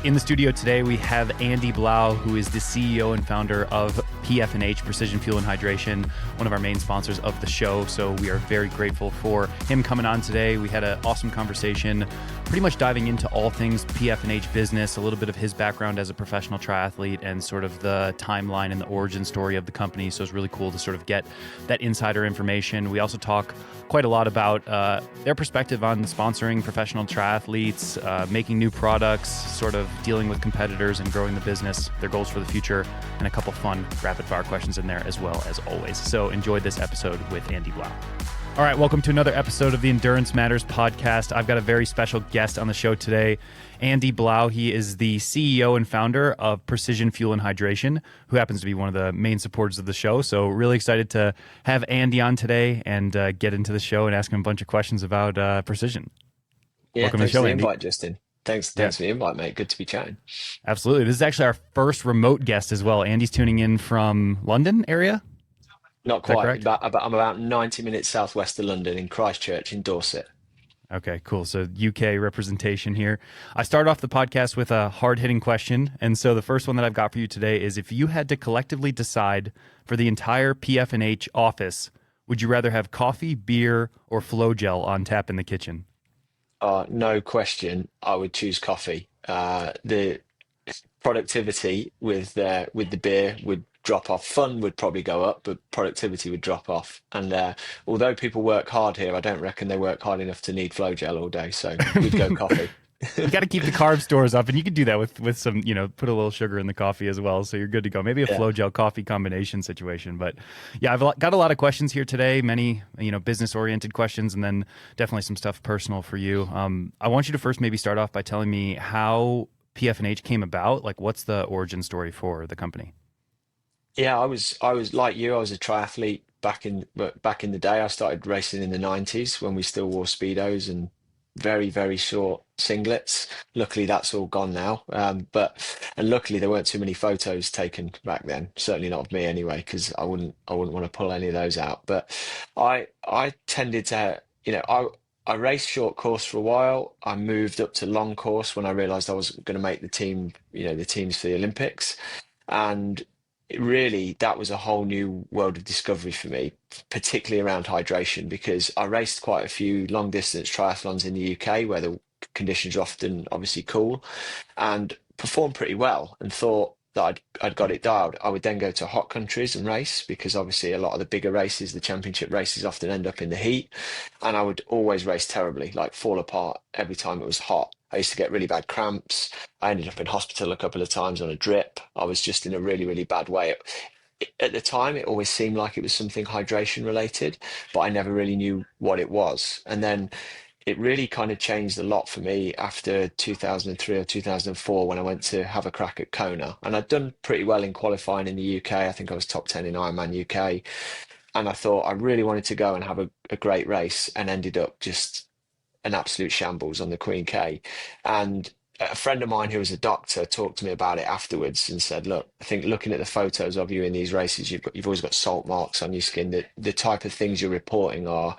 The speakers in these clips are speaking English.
In the studio today, we have Andy Blau, who is the CEO and founder of PF&H, Precision Fuel and Hydration, one of our main sponsors of the show. So we are very grateful for him coming on today. We had an awesome conversation, pretty much diving into all things PF&H business, a little bit of his background as a professional triathlete, and sort of the timeline and the origin story of the company. So it's really cool to sort of get that insider information. We also talk quite a lot about their perspective on sponsoring professional triathletes, making new products, sort of dealing with competitors and growing the business, their goals for the future, and a couple fun rapid fire questions in there as well as always. So enjoy this episode with Andy Blau. All right, welcome to another episode of the Endurance Matters podcast. I've got a very special guest on the show today, Andy Blau. He is the CEO and founder of Precision Fuel and Hydration, who happens to be one of the main supporters of the show. So really excited to have Andy on today and get into the show and ask him a bunch of questions about Precision. Yeah, welcome thanks to the show, for the Andy. invite, Justin. Thanks for the invite, mate. Good to be chatting. Absolutely. This is actually our first remote guest as well. Andy's tuning in from London area. Not quite, but I'm about 90 minutes southwest of London in Christchurch in Dorset. Okay, cool. So UK representation here. I start off the podcast with a hard-hitting question. And so the first one that I've got for you today is, if you had to collectively decide for the entire PF&H office, would you rather have coffee, beer, or flow gel on tap in the kitchen? No question, I would choose coffee. The productivity with the beer would drop off. Fun would probably go up, but productivity would drop off. And although people work hard here, I don't reckon they work hard enough to need flow gel all day. So we'd go coffee. You got to keep the carb stores up, and you can do that with some, put a little sugar in the coffee as well. So you're good to go. Maybe a flow gel coffee combination situation. But yeah, I've got a lot of questions here today, many, business oriented questions, and then definitely some stuff personal for you. I want you to first maybe start off by telling me how PF&H came about. Like, what's the origin story for the company? Yeah, I was like you. I was a triathlete back in the day. I started racing in the 90s when we still wore Speedos and very, very short singlets. Luckily, that's all gone now. And luckily there weren't too many photos taken back then. Certainly not of me anyway, because I wouldn't want to pull any of those out. But I tended to, I raced short course for a while. I moved up to long course when I realised I was going to make the team, the teams for the Olympics. And really, that was a whole new world of discovery for me, particularly around hydration, because I raced quite a few long distance triathlons in the UK where the conditions are often obviously cool, and performed pretty well and thought that I'd got it dialed. I would then go to hot countries and race, because obviously a lot of the bigger races, the championship races, often end up in the heat, and I would always race terribly, like fall apart every time it was hot. I used to get really bad cramps. I ended up in hospital a couple of times on a drip. I was just in a really, really bad way. At the time, it always seemed like it was something hydration related, but I never really knew what it was. And then it really kind of changed a lot for me after 2003 or 2004, when I went to have a crack at Kona. And I'd done pretty well in qualifying in the UK. I think I was top 10 in Ironman UK. And I thought I really wanted to go and have a great race, and ended up just an absolute shambles on the Queen K. And a friend of mine who was a doctor talked to me about it afterwards and said, look, I think looking at the photos of you in these races, you've always got salt marks on your skin. The type of things you're reporting are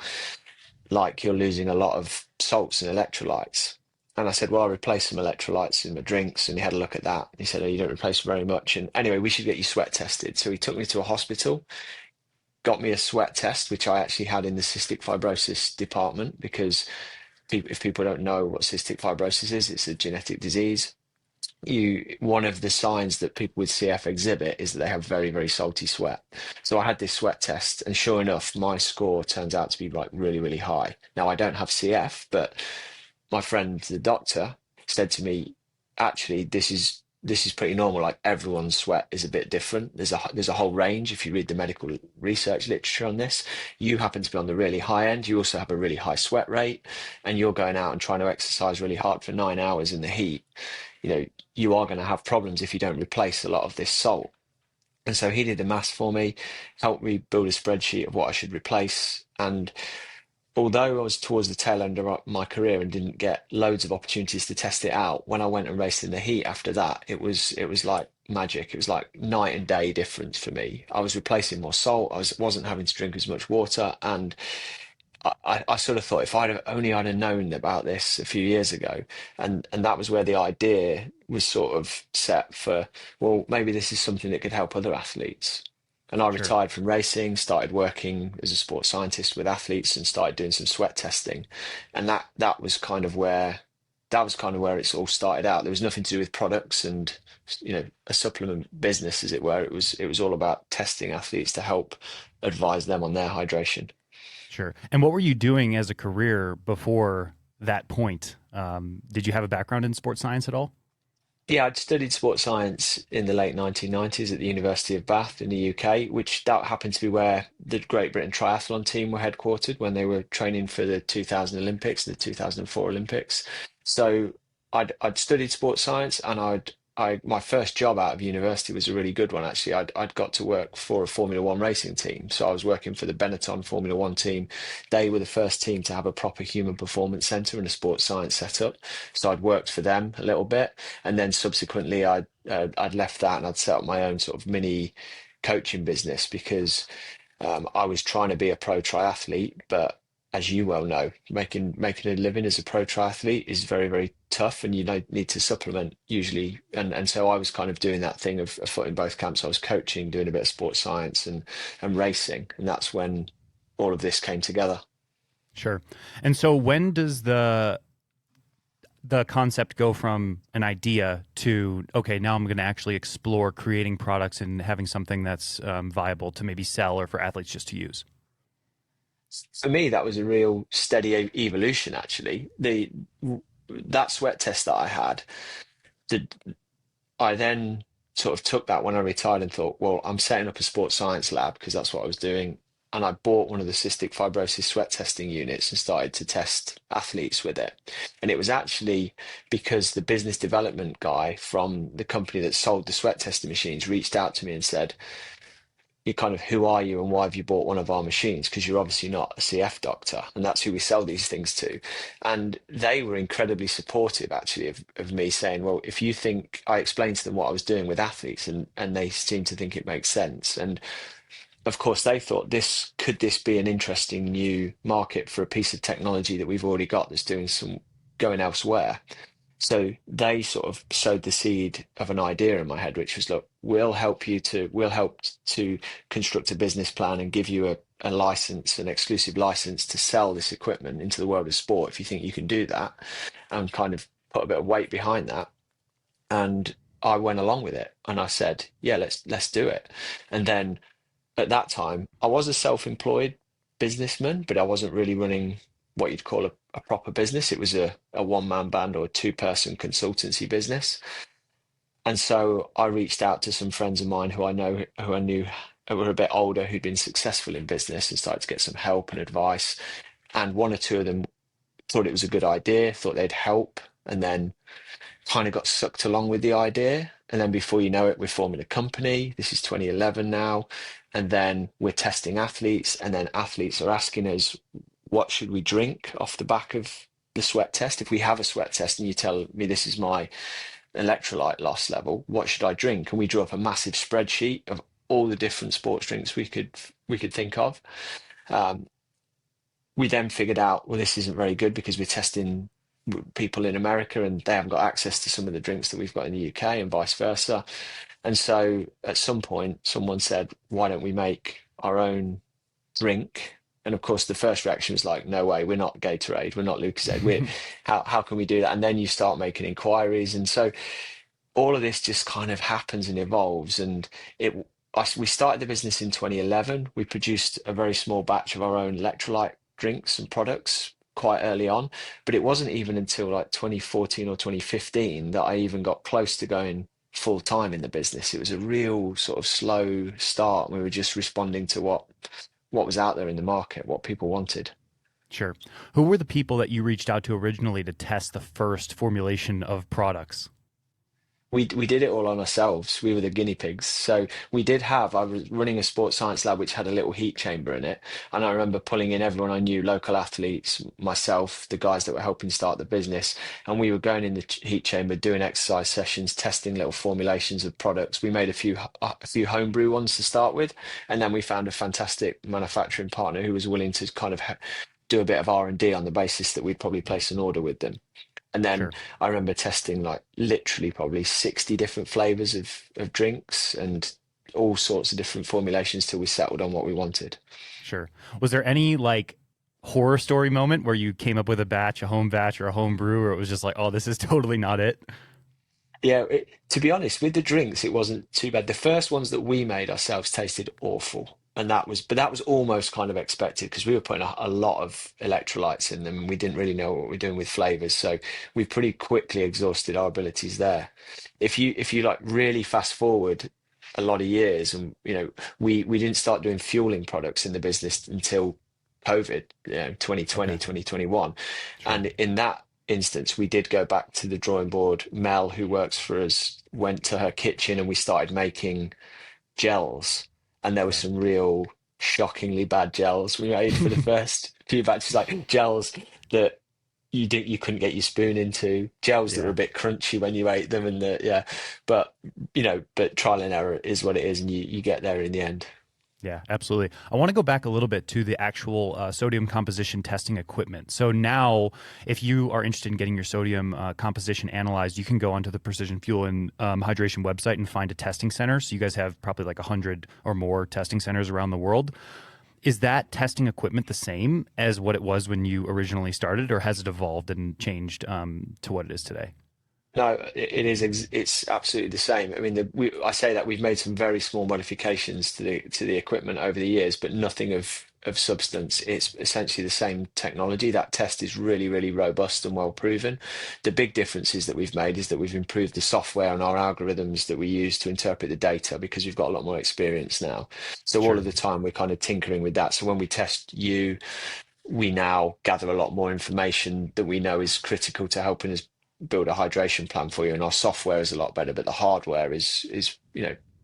like you're losing a lot of salts and electrolytes. And I said, well, I replaced some electrolytes in my drinks. And he had a look at that. He said, oh, you don't replace very much. And anyway, we should get you sweat tested. So he took me to a hospital, got me a sweat test, which I actually had in the cystic fibrosis department, because if people don't know what cystic fibrosis is, it's a genetic disease. One of the signs that people with CF exhibit is that they have very, very salty sweat. So I had this sweat test, and sure enough, my score turns out to be like really, really high. Now, I don't have CF, but my friend, the doctor, said to me, actually, this is pretty normal. Like, everyone's sweat is a bit different. There's a whole range. If you read the medical research literature on this, you happen to be on the really high end. You also have a really high sweat rate, and you're going out and trying to exercise really hard for 9 hours in the heat. You are going to have problems if you don't replace a lot of this salt. And so he did the maths for me, helped me build a spreadsheet of what I should replace. And although I was towards the tail end of my career and didn't get loads of opportunities to test it out, when I went and raced in the heat after that, it was like magic. It was like night and day difference for me. I was replacing more salt. I wasn't having to drink as much water, and I sort of thought if I'd have known about this a few years ago, and that was where the idea was sort of set for, well, maybe this is something that could help other athletes. And I Sure. retired from racing, started working as a sports scientist with athletes, and started doing some sweat testing, and that was kind of where it's all started out. There was nothing to do with products and a supplement business, as it were. It was all about testing athletes to help advise them on their hydration. Sure. And what were you doing as a career before that point? Did you have a background in sports science at all? Yeah, I'd studied sports science in the late 1990s at the University of Bath in the UK, which that happened to be where the Great Britain triathlon team were headquartered when they were training for the 2000 Olympics, the 2004 Olympics. So I'd studied sports science, and my first job out of university was a really good one actually. I'd got to work for a Formula One racing team. So I was working for the Benetton Formula One team. They were the first team to have a proper human performance center and a sports science setup. So I'd worked for them a little bit, and then subsequently I'd left that and I'd set up my own sort of mini coaching business because I was trying to be a pro triathlete, but as you well know, making a living as a pro triathlete is very, very tough, and you need to supplement usually. And so I was kind of doing that thing of a foot in both camps. I was coaching, doing a bit of sports science and racing, and that's when all of this came together. Sure. And so when does the concept go from an idea to, okay, now I'm going to actually explore creating products and having something that's viable to maybe sell or for athletes just to use? For me, that was a real steady evolution, actually. The That sweat test that I had, the, I then sort of took that when I retired and thought, well, I'm setting up a sports science lab because that's what I was doing. And I bought one of the cystic fibrosis sweat testing units and started to test athletes with it. And it was actually because the business development guy from the company that sold the sweat testing machines reached out to me and said, you kind of, who are you and why have you bought one of our machines? Because you're obviously not a CF doctor, and that's who we sell these things to. And they were incredibly supportive, actually, of me saying, well, if you think, I explained to them what I was doing with athletes, and they seemed to think it makes sense. And of course, they thought, could this be an interesting new market for a piece of technology that we've already got that's doing some going elsewhere? So they sort of sowed the seed of an idea in my head, which was, look, we'll help to construct a business plan and give you a license, an exclusive license to sell this equipment into the world of sport if you think you can do that, and kind of put a bit of weight behind that. And I went along with it and I said, yeah, let's do it. And then at that time, I was a self-employed businessman, but I wasn't really running what you'd call a proper business. It was a one-man band or a two-person consultancy business. And so I reached out to some friends of mine who I knew were a bit older, who'd been successful in business, and started to get some help and advice. And one or two of them thought it was a good idea, thought they'd help, and then kind of got sucked along with the idea. And then before you know it, we're forming a company. This is 2011 now. And then we're testing athletes, and then athletes are asking us, what should we drink off the back of the sweat test? If we have a sweat test and you tell me this is my electrolyte loss level, what should I drink? And we drew up a massive spreadsheet of all the different sports drinks we could think of. Um, we then figured out, well, this isn't very good because we're testing people in America and they haven't got access to some of the drinks that we've got in the UK and vice versa. And so at some point, someone said, why don't we make our own drink? And of course, the first reaction was like, no way, we're not Gatorade, we're not Lucozade. How can we do that? And then you start making inquiries. And so all of this just kind of happens and evolves. And we started the business in 2011. We produced a very small batch of our own electrolyte drinks and products quite early on, but it wasn't even until like 2014 or 2015 that I even got close to going full time in the business. It was a real sort of slow start. We were just responding to what was out there in the market, what people wanted. Sure. Who were the people that you reached out to originally to test the first formulation of products? We did it all on ourselves. We were the guinea pigs. So I was running a sports science lab which had a little heat chamber in it. And I remember pulling in everyone I knew, local athletes, myself, the guys that were helping start the business. And we were going in the heat chamber, doing exercise sessions, testing little formulations of products. We made a few homebrew ones to start with. And then we found a fantastic manufacturing partner who was willing to kind of do a bit of R&D on the basis that we'd probably place an order with them. And then Sure. I remember testing like literally probably 60 different flavors of drinks and all sorts of different formulations till we settled on what we wanted. Sure. Was there any like horror story moment where you came up with a batch, a home batch or a home brew, or it was just like, oh, this is totally not it? Yeah, to be honest, with the drinks, it wasn't too bad. The first ones that we made ourselves tasted awful. But that was almost kind of expected because we were putting a lot of electrolytes in them and we didn't really know what we were doing with flavors. So we pretty quickly exhausted our abilities there. If you like really fast forward a lot of years and, we didn't start doing fueling products in the business until COVID, 2020, Okay. 2021. Sure. And in that instance, we did go back to the drawing board. Mel, who works for us, went to her kitchen and we started making gels. And there were Okay. some real shockingly bad gels we made for the first few batches, like gels that you couldn't get your spoon into, gels that were Yeah. a bit crunchy when you ate them, and yeah, but but trial and error is what it is, and you get there in the end. Yeah, absolutely. I want to go back a little bit to the actual sodium composition testing equipment. So now, if you are interested in getting your sodium composition analyzed, you can go onto the Precision Fuel and Hydration website and find a testing center. So you guys have probably like 100 or more testing centers around the world. Is that testing equipment the same as what it was when you originally started, or has it evolved and changed to what it is today? No, it's absolutely the same. I mean, I say that we've made some very small modifications to the equipment over the years, but nothing of substance. It's essentially the same technology. That test is really, really robust and well proven. The big differences that we've made is that we've improved the software and our algorithms that we use to interpret the data because we've got a lot more experience now. So all Sure. of the time we're kind of tinkering with that. So when we test you, we now gather a lot more information that we know is critical to helping us build a hydration plan for you. And our software is a lot better, but the hardware is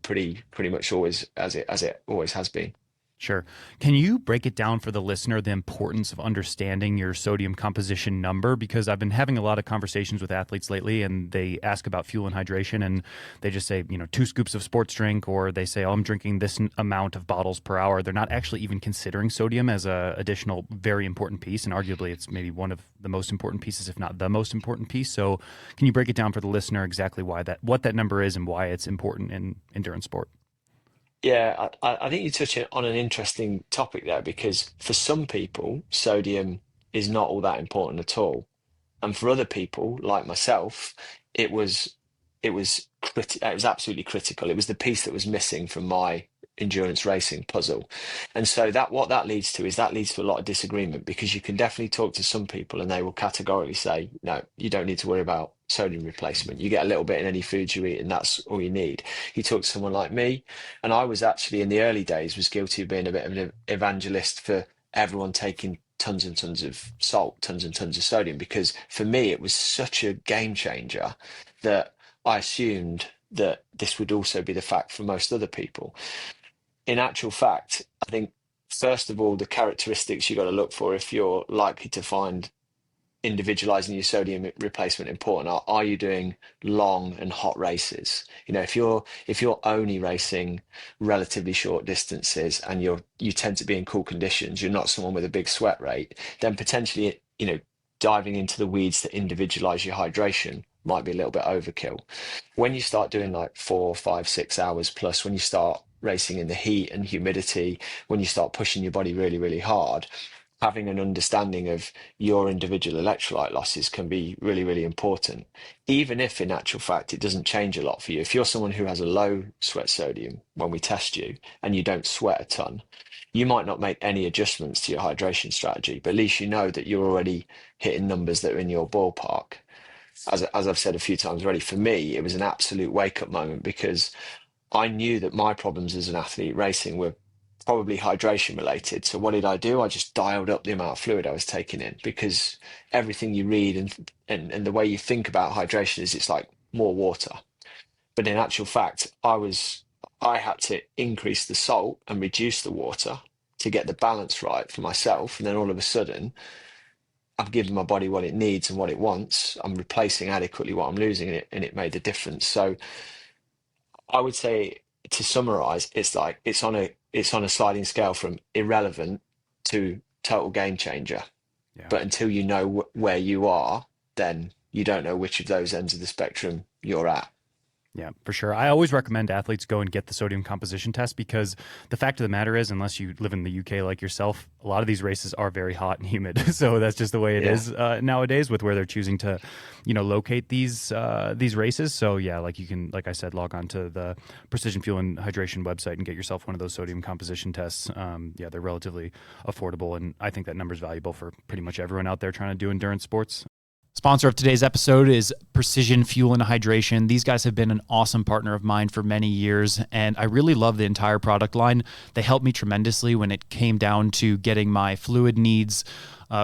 pretty much always as it always has been. Sure. Can you break it down for the listener, the importance of understanding your sodium composition number? Because I've been having a lot of conversations with athletes lately and they ask about fuel and hydration and they just say, 2 scoops of sports drink, or they say, oh, I'm drinking this amount of bottles per hour. They're not actually even considering sodium as a additional very important piece. And arguably it's maybe one of the most important pieces, if not the most important piece. So can you break it down for the listener exactly what that number is and why it's important in endurance sport? Yeah, I think you touch on an interesting topic there because for some people, sodium is not all that important at all. And for other people, like myself, it was it was absolutely critical. It was the piece that was missing from my endurance racing puzzle. And so that leads to is that leads to a lot of disagreement because you can definitely talk to some people and they will categorically say, no, you don't need to worry about sodium replacement. You get a little bit in any food you eat, and that's all you need. You talk to someone like me, and I was actually in the early days was guilty of being a bit of an evangelist for everyone taking tons and tons of salt, tons and tons of sodium, because for me it was such a game changer that I assumed that this would also be the fact for most other people. In actual fact, I think first of all, the characteristics you got to look for if you're likely to find individualizing your sodium replacement important are you doing long and hot races? If you're only racing relatively short distances and you tend to be in cool conditions, you're not someone with a big sweat rate, then potentially diving into the weeds to individualize your hydration might be a little bit overkill. When you start doing like 4, 5, 6 hours plus, when you start racing in the heat and humidity, when you start pushing your body really, really hard, having an understanding of your individual electrolyte losses can be really, really important. Even if in actual fact it doesn't change a lot for you. If you're someone who has a low sweat sodium when we test you and you don't sweat a ton, you might not make any adjustments to your hydration strategy, but at least you know that you're already hitting numbers that are in your ballpark. As I've said a few times already, for me, it was an absolute wake up moment because I knew that my problems as an athlete racing were probably hydration related. So what did I do? I just dialed up the amount of fluid I was taking in because everything you read and the way you think about hydration is it's like more water. But in actual fact, I had to increase the salt and reduce the water to get the balance right for myself. And then all of a sudden, I've given my body what it needs and what it wants. I'm replacing adequately what I'm losing, and it made a difference. So I would say to summarize, it's like it's on a sliding scale from irrelevant to total game changer. Yeah. But until you know where you are, then you don't know which of those ends of the spectrum you're at. Yeah, for sure. I always recommend athletes go and get the sodium composition test because the fact of the matter is, unless you live in the UK like yourself, a lot of these races are very hot and humid. So that's just the way it Yeah. is nowadays with where they're choosing to, locate these races. So yeah, like you can, like I said, log on to the Precision Fuel and Hydration website and get yourself one of those sodium composition tests. Yeah, they're relatively affordable, and I think that number is valuable for pretty much everyone out there trying to do endurance sports. Sponsor of today's episode is Precision Fuel and Hydration. These guys have been an awesome partner of mine for many years, and I really love the entire product line. They helped me tremendously when it came down to getting my fluid needs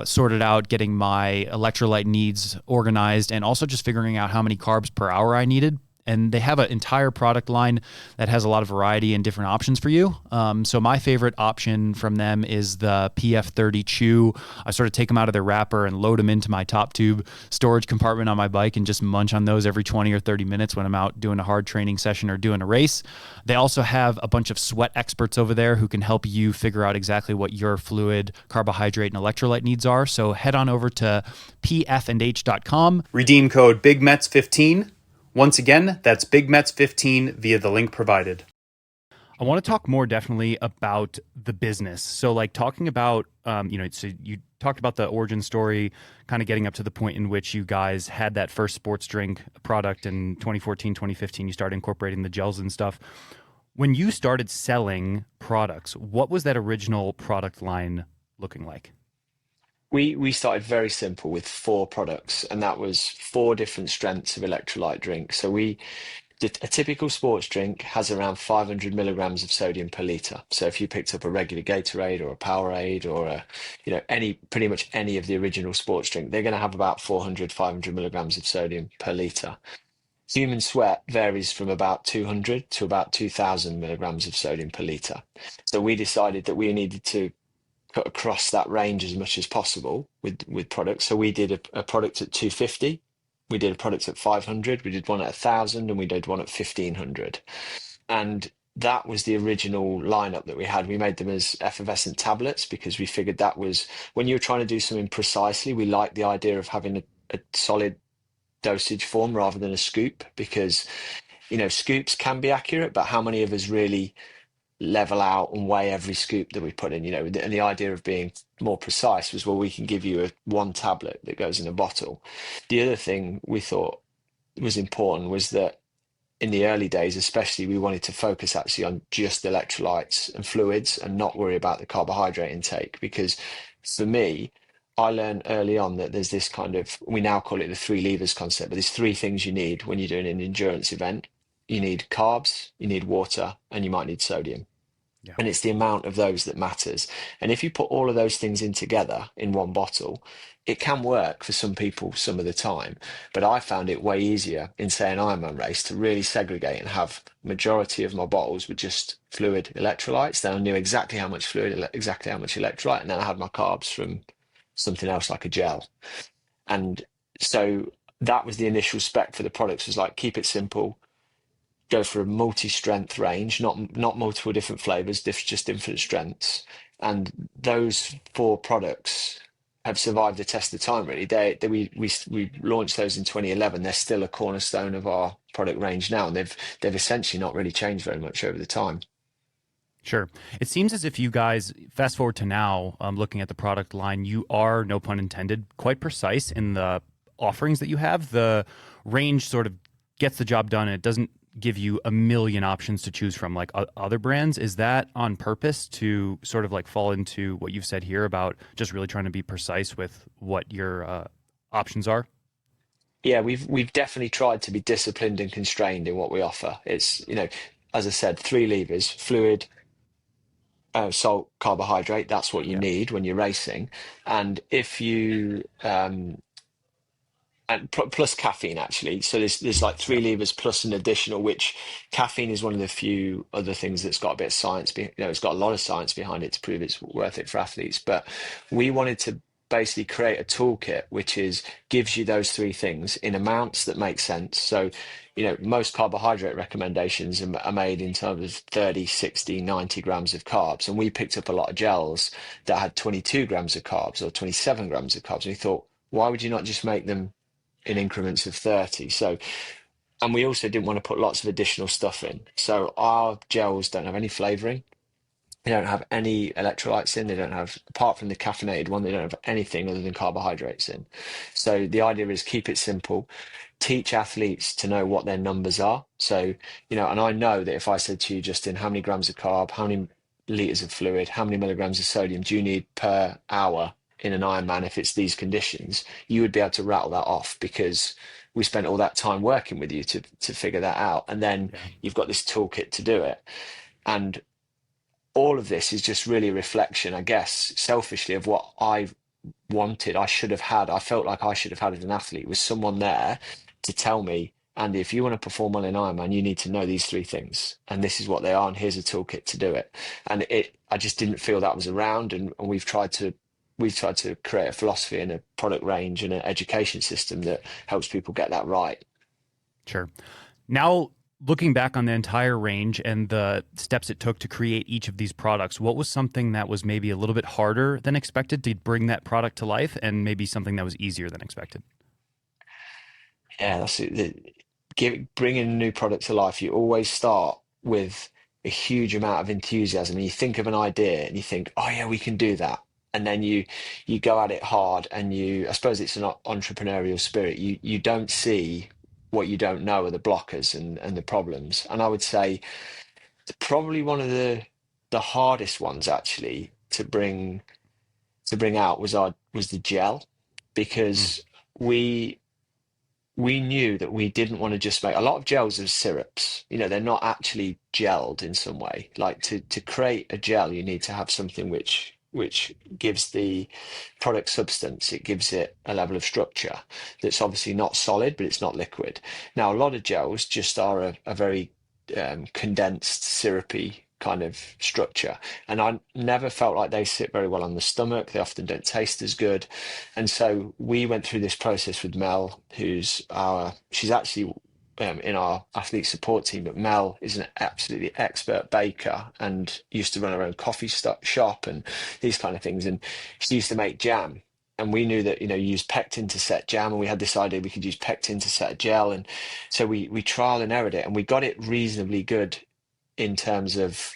sorted out, getting my electrolyte needs organized, and also just figuring out how many carbs per hour I needed. And they have an entire product line that has a lot of variety and different options for you. So my favorite option from them is the PF30 Chew. I sort of take them out of their wrapper and load them into my top tube storage compartment on my bike and just munch on those every 20 or 30 minutes when I'm out doing a hard training session or doing a race. They also have a bunch of sweat experts over there who can help you figure out exactly what your fluid, carbohydrate, and electrolyte needs are. So head on over to pfandh.com. Redeem code BigMetz15. Once again, that's BigMetz15 via the link provided. I want to talk more definitely about the business. So like talking about, so you talked about the origin story, kind of getting up to the point in which you guys had that first sports drink product in 2014, 2015, you started incorporating the gels and stuff. When you started selling products, what was that original product line looking like? We started very simple with four products, and that was four different strengths of electrolyte drink. So a typical sports drink has around 500 milligrams of sodium per liter. So if you picked up a regular Gatorade or a Powerade or pretty much any of the original sports drink, they're going to have about 400, 500 milligrams of sodium per liter. Human sweat varies from about 200 to about 2000 milligrams of sodium per liter. So we decided that we needed to cut across that range as much as possible with products. So we did a product at 250, we did a product at 500, we did one at 1000, and we did one at 1500. And that was the original lineup that we had. We made them as effervescent tablets because we figured that was when you're trying to do something precisely, we like the idea of having a solid dosage form rather than a scoop, because scoops can be accurate, but how many of us really level out and weigh every scoop that we put in, and the idea of being more precise was, well, we can give you one tablet that goes in a bottle. The other thing we thought was important was that in the early days, especially, we wanted to focus actually on just electrolytes and fluids and not worry about the carbohydrate intake, because for me, I learned early on that there's this kind of, we now call it the three levers concept, but there's three things you need when you're doing an endurance event. You need carbs, you need water, and you might need sodium. Yeah. And it's the amount of those that matters. And if you put all of those things in together in one bottle, it can work for some people some of the time. But I found it way easier in, say, an Ironman race to really segregate and have majority of my bottles with just fluid electrolytes. Then I knew exactly how much fluid, exactly how much electrolyte, and then I had my carbs from something else like a gel. And so that was the initial spec for the products, was like, keep it simple, go for a multi-strength range, not multiple different flavors, just different strengths. And those four products have survived the test of time, really. We launched those in 2011. They're still a cornerstone of our product range now, and they've essentially not really changed very much over the time. Sure. It seems as if you guys, fast forward to now, looking at the product line, you are, no pun intended, quite precise in the offerings that you have. The range sort of gets the job done, and it doesn't give you a million options to choose from like other brands. Is that on purpose to sort of like fall into what you've said here about just really trying to be precise with what your options are? Yeah, we've definitely tried to be disciplined and constrained in what we offer. It's, as I said, three levers: fluid, salt, carbohydrate. That's what you Yeah. need when you're racing. And if you and plus caffeine, actually. So there's like three Yep. levers plus an additional, which caffeine is one of the few other things that's got a bit of science. It's got a lot of science behind it to prove it's worth it for athletes. But we wanted to basically create a toolkit which is gives you those three things in amounts that make sense. So, most carbohydrate recommendations are made in terms of 30, 60, 90 grams of carbs. And we picked up a lot of gels that had 22 grams of carbs or 27 grams of carbs. And we thought, why would you not just make them in increments of 30? So, and we also didn't want to put lots of additional stuff in. So our gels don't have any flavoring. They don't have any electrolytes in. They don't have, apart from the caffeinated one, they don't have anything other than carbohydrates in. So the idea is keep it simple, teach athletes to know what their numbers are. So, and I know that if I said to you, Justin, how many grams of carb, how many liters of fluid, how many milligrams of sodium do you need per hour in an Ironman if it's these conditions, you would be able to rattle that off because we spent all that time working with you to figure that out. And then Yeah. you've got this toolkit to do it. And all of this is just really a reflection, I guess, selfishly of what I wanted. I should have had, I felt like I should have had as an athlete was someone there to tell me, Andy, if you want to perform well in Ironman, you need to know these three things. And this is what they are. And here's a toolkit to do it. And I just didn't feel that was around. And we've tried to create a philosophy and a product range and an education system that helps people get that right. Sure. Now, looking back on the entire range and the steps it took to create each of these products, what was something that was maybe a little bit harder than expected to bring that product to life, and maybe something that was easier than expected? Yeah, that's it. Bringing a new product to life, you always start with a huge amount of enthusiasm. You think of an idea and you think, oh yeah, we can do that. And then you go at it hard and I suppose it's an entrepreneurial spirit. You don't see what you don't know are the blockers and the problems. And I would say probably one of the hardest ones actually to bring out was the gel Mm, because we we knew that we didn't want to just make a lot of gels as syrups. They're not actually gelled in some way. Like to create a gel, you need to have something which gives the product substance. It gives it a level of structure that's obviously not solid, but it's not liquid. Now, a lot of gels just are a very condensed, syrupy kind of structure. And I never felt like they sit very well on the stomach. They often don't taste as good. And so we went through this process with Mel, she's actually in our athlete support team, but Mel is an absolutely expert baker and used to run her own shop and these kind of things. And she used to make jam. And we knew that, you use pectin to set jam, and we had this idea we could use pectin to set a gel. And so we trial and errored it, and we got it reasonably good in terms of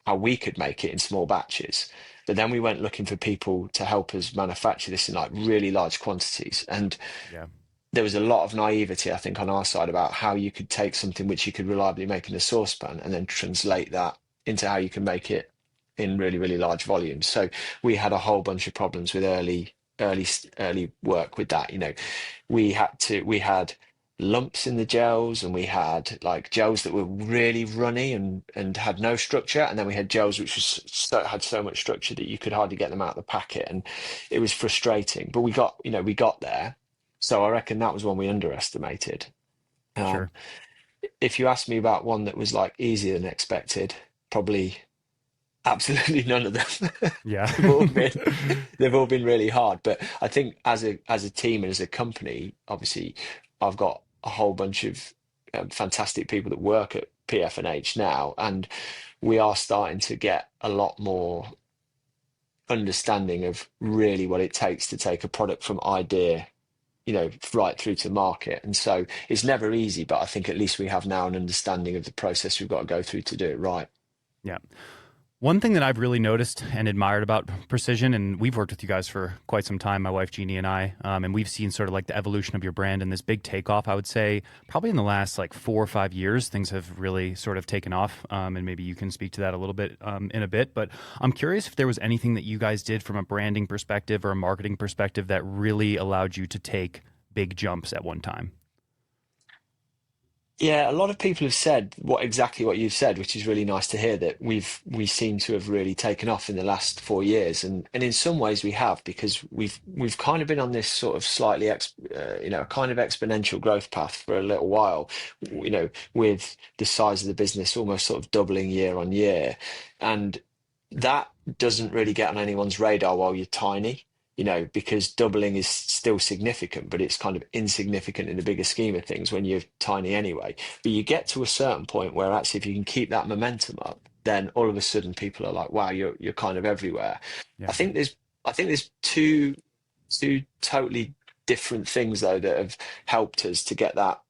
how we could make it in small batches. But then we went looking for people to help us manufacture this in like really large quantities. And yeah. there was a lot of naivety, I think, on our side about how you could take something which you could reliably make in a saucepan and then translate that into how you can make it in really, really large volumes. So we had a whole bunch of problems with early work with that. We had lumps in the gels, and we had like gels that were really runny and had no structure, and then we had gels which had so much structure that you could hardly get them out of the packet, and it was frustrating. But we got there. So I reckon that was one we underestimated. Um, Sure. if you ask me about one that was like easier than expected, probably absolutely none of them. Yeah. They've all been they've all been really hard. But I think as a team and as a company, obviously, I've got a whole bunch of fantastic people that work at PF&H now, and we are starting to get a lot more understanding of really what it takes to take a product from idea, right through to market. And so it's never easy, but I think at least we have now an understanding of the process we've got to go through to do it right. Yeah. One thing that I've really noticed and admired about Precision, and we've worked with you guys for quite some time, my wife Jeannie and I, and we've seen sort of like the evolution of your brand and this big takeoff. I would say probably in the last like 4 or 5 years, things have really sort of taken off. And maybe you can speak to that a little bit in a bit. But I'm curious if there was anything that you guys did from a branding perspective or a marketing perspective that really allowed you to take big jumps at one time. Yeah, a lot of people have said exactly what you've said, which is really nice to hear that we seem to have really taken off in the last 4 years, and in some ways we have because we've kind of been on this sort of slightly kind of exponential growth path for a little while, with the size of the business almost sort of doubling year on year, and that doesn't really get on anyone's radar while you're tiny. because doubling is still significant, but it's kind of insignificant in the bigger scheme of things when you're tiny anyway. But you get to a certain point where actually, if you can keep that momentum up, then all of a sudden people are like, wow, you're kind of everywhere. I Yeah. think there's I think there's two totally different things though that have helped us to get that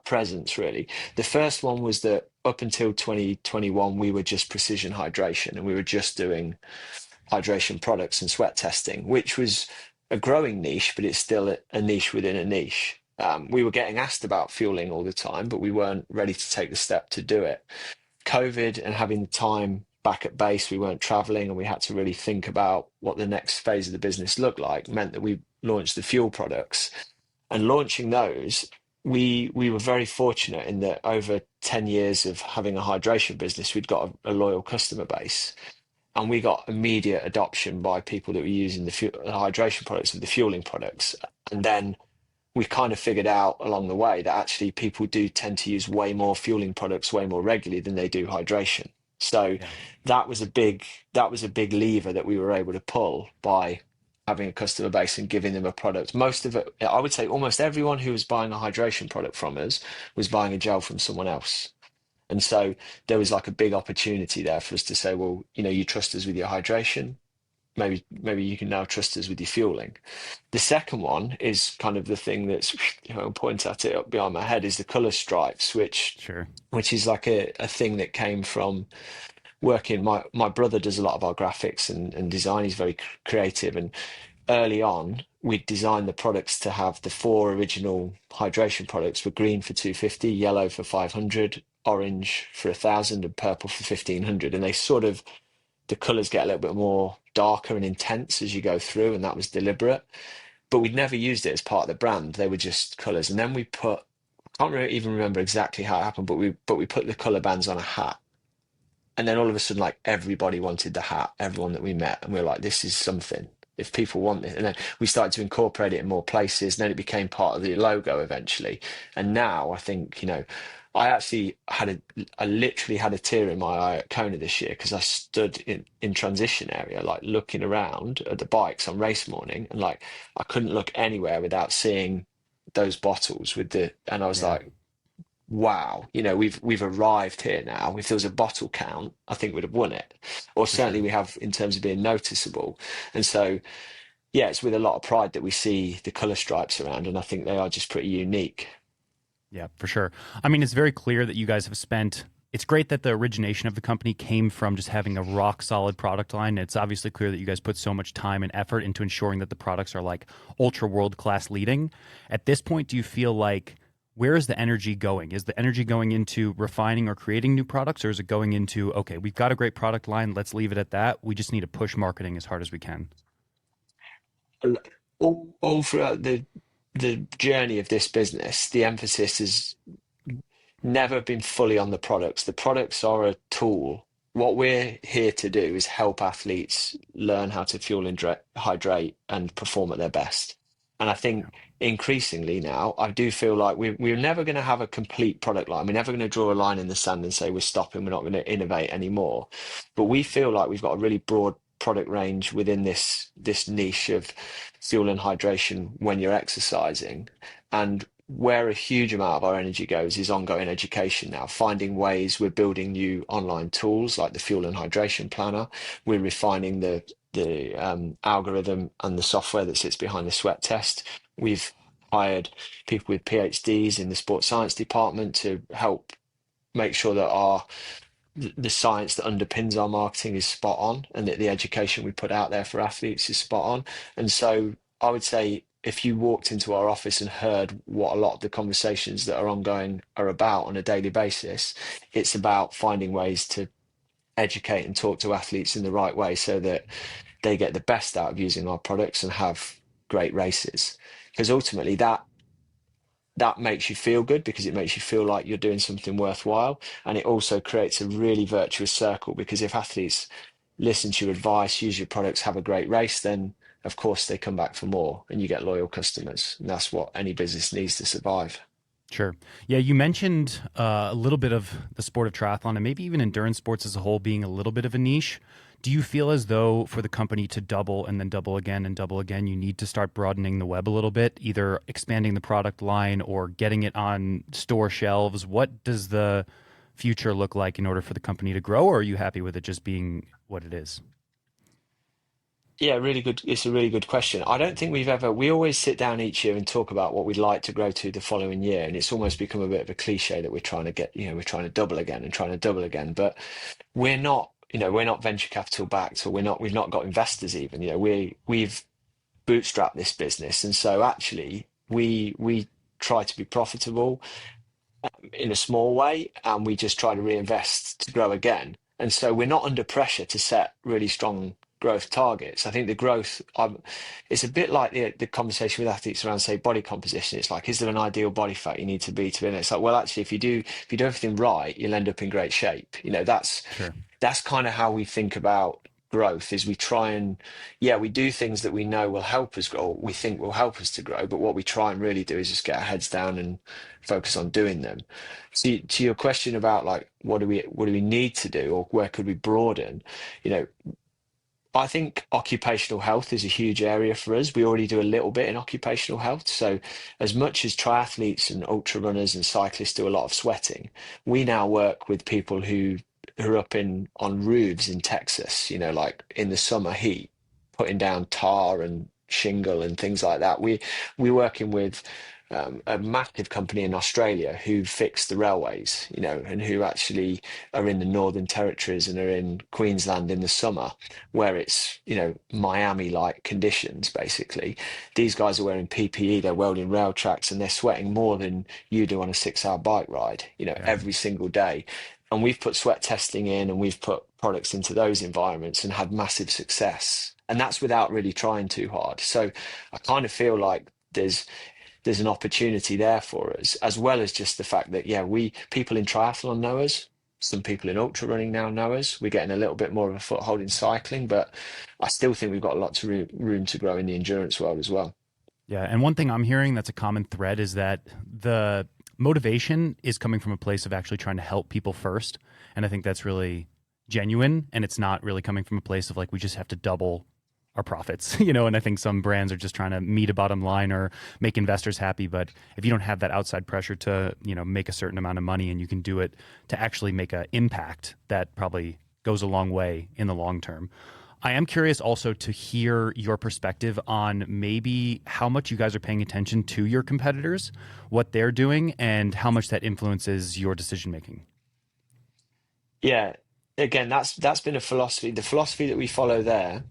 presence really. The first one was that up until 2021, we were just precision hydration and we were just doing hydration products and sweat testing, which was a growing niche, but it's still a niche within a niche. We were getting asked about fueling all the time, but we weren't ready to take the step to do it. COVID and having the time back at base, we weren't traveling and we had to really think about what the next phase of the business looked like, meant that we launched the fuel products. And launching those, we were very fortunate in that over 10 years of having a hydration business, we'd got a loyal customer base. And we got immediate adoption by people that were using the hydration products and the fueling products. And then we kind of figured out along the way that actually people do tend to use way more fueling products way more regularly than they do hydration. So Yeah. that was a big that was a big lever that we were able to pull by having a customer base and giving them a product. Most of it, I would say almost everyone who was buying a hydration product from us was buying a gel from someone else. And so there was like a big opportunity there for us to say, well, you trust us with your hydration. Maybe you can now trust us with your fueling. The second one is kind of the thing that's, I'll point at it up behind my head, is the color stripes, which Sure. which is like a thing that came from working. My brother does a lot of our graphics and design. He's very creative. And early on, we designed the products to have the four original hydration products were green for 250, yellow for 500, orange for 1,000, and purple for 1,500. And they sort of, the colors get a little bit more darker and intense as you go through, and that was deliberate. But we'd never used it as part of the brand. They were just colors. And then we put, I can't even remember exactly how it happened, but we put the color bands on a hat. And then all of a sudden, like everybody wanted the hat, everyone that we met. And we were like, this is something. If people want this. And then we started to incorporate it in more places. And then it became part of the logo eventually. And now I think, I actually I literally had a tear in my eye at Kona this year because I stood in transition area, like looking around at the bikes on race morning. And like, I couldn't look anywhere without seeing those bottles and I was Yeah, like, wow, we've arrived here now. If there was a bottle count, I think we'd have won it, or for certainly sure. we have in terms of being noticeable. And so, yeah, it's with a lot of pride that we see the color stripes around, and I think they are just pretty unique. Yeah, for sure. I mean, it's very clear that you guys have spent. It's great that the origination of the company came from just having a rock solid product line. It's obviously clear that you guys put so much time and effort into ensuring that the products are like ultra world class leading. At this point, do you feel like where is the energy going? Is the energy going into refining or creating new products, or is it going into, okay, we've got a great product line, let's leave it at that. We just need to push marketing as hard as we can. All throughout the journey of this business, the emphasis has never been fully on the products. The products are a tool. What we're here to do is help athletes learn how to fuel and hydrate and perform at their best. And I Yeah, think increasingly now, I do feel like we're never going to have a complete product line. We're never going to draw a line in the sand and say we're stopping, we're not going to innovate anymore. But we feel like we've got a really broad product range within this niche of fuel and hydration when you're exercising. And where a huge amount of our energy goes is ongoing education now, finding ways. We're building new online tools like the fuel and hydration planner. We're refining the algorithm and the software that sits behind the sweat test. We've hired people with PhDs in the sports science department to help make sure that the science that underpins our marketing is spot on, and that the education we put out there for athletes is spot on. And so I would say if you walked into our office and heard what a lot of the conversations that are ongoing are about on a daily basis, it's about finding ways to educate and talk to athletes in the right way so that they get the best out of using our products and have great races. Because ultimately that makes you feel good because it makes you feel like you're doing something worthwhile. And it also creates a really virtuous circle because if athletes listen to your advice, use your products, have a great race, then of course they come back for more and you get loyal customers. And that's what any business needs to survive. sure. Yeah, you mentioned a little bit of the sport of triathlon and maybe even endurance sports as a whole being a little bit of a niche. Do you feel as though for the company to double and then double again and double again, you need to start broadening the web a little bit, either expanding the product line or getting it on store shelves? What does the future look like in order for the company to grow, or are you happy with it just being what it is? Yeah, really good. It's a really good question. I don't think we always sit down each year and talk about what we'd like to grow to the following year. And it's almost become a bit of a cliche that we're trying to get, we're trying to double again and trying to double again. But we're not, we're not venture capital backed, or we've not got investors even. We've bootstrapped this business. And so actually we try to be profitable in a small way, and we just try to reinvest to grow again. And so we're not under pressure to set really strong growth targets. I think the growth, it's a bit like the conversation with athletes around, say, body composition. It's like, is there an ideal body fat you need to be to be? And it's like, well, actually, if you do everything right, you'll end up in great shape. Sure. That's kind of how we think about growth. Is we try and, yeah, we do things that we know will help us grow, we think will help us to grow, but what we try and really do is just get our heads down and focus on doing them. To your question about like what do we need to do, or where could we broaden, you know I think occupational health is a huge area for us. We already do a little bit in occupational health. So, as much as triathletes and ultra runners and cyclists do a lot of sweating, we now work with people who are up in on roofs in Texas, like in the summer heat, putting down tar and shingle and things like that. We're working with a massive company in Australia who fix the railways, and who actually are in the Northern Territories and are in Queensland in the summer, where it's, Miami-like conditions, basically. These guys are wearing PPE, they're welding rail tracks, and they're sweating more than you do on a 6-hour bike ride, Yeah. every single day. And we've put sweat testing in, and we've put products into those environments and had massive success. And that's without really trying too hard. So I kind of feel like there's an opportunity there for us, as well as just the fact that, yeah, people in triathlon know us. Some people in ultra running now know us. We're getting a little bit more of a foothold in cycling, but I still think we've got a lot to room to grow in the endurance world as well. Yeah. And one thing I'm hearing that's a common thread is that the motivation is coming from a place of actually trying to help people first. And I think that's really genuine. And it's not really coming from a place of like, we just have to double our profits, and I think some brands are just trying to meet a bottom line or make investors happy. But if you don't have that outside pressure to, make a certain amount of money, and you can do it to actually make an impact, that probably goes a long way in the long term. I am curious also to hear your perspective on maybe how much you guys are paying attention to your competitors, what they're doing, and how much that influences your decision making. Yeah, again, that's been a philosophy. The philosophy that we follow there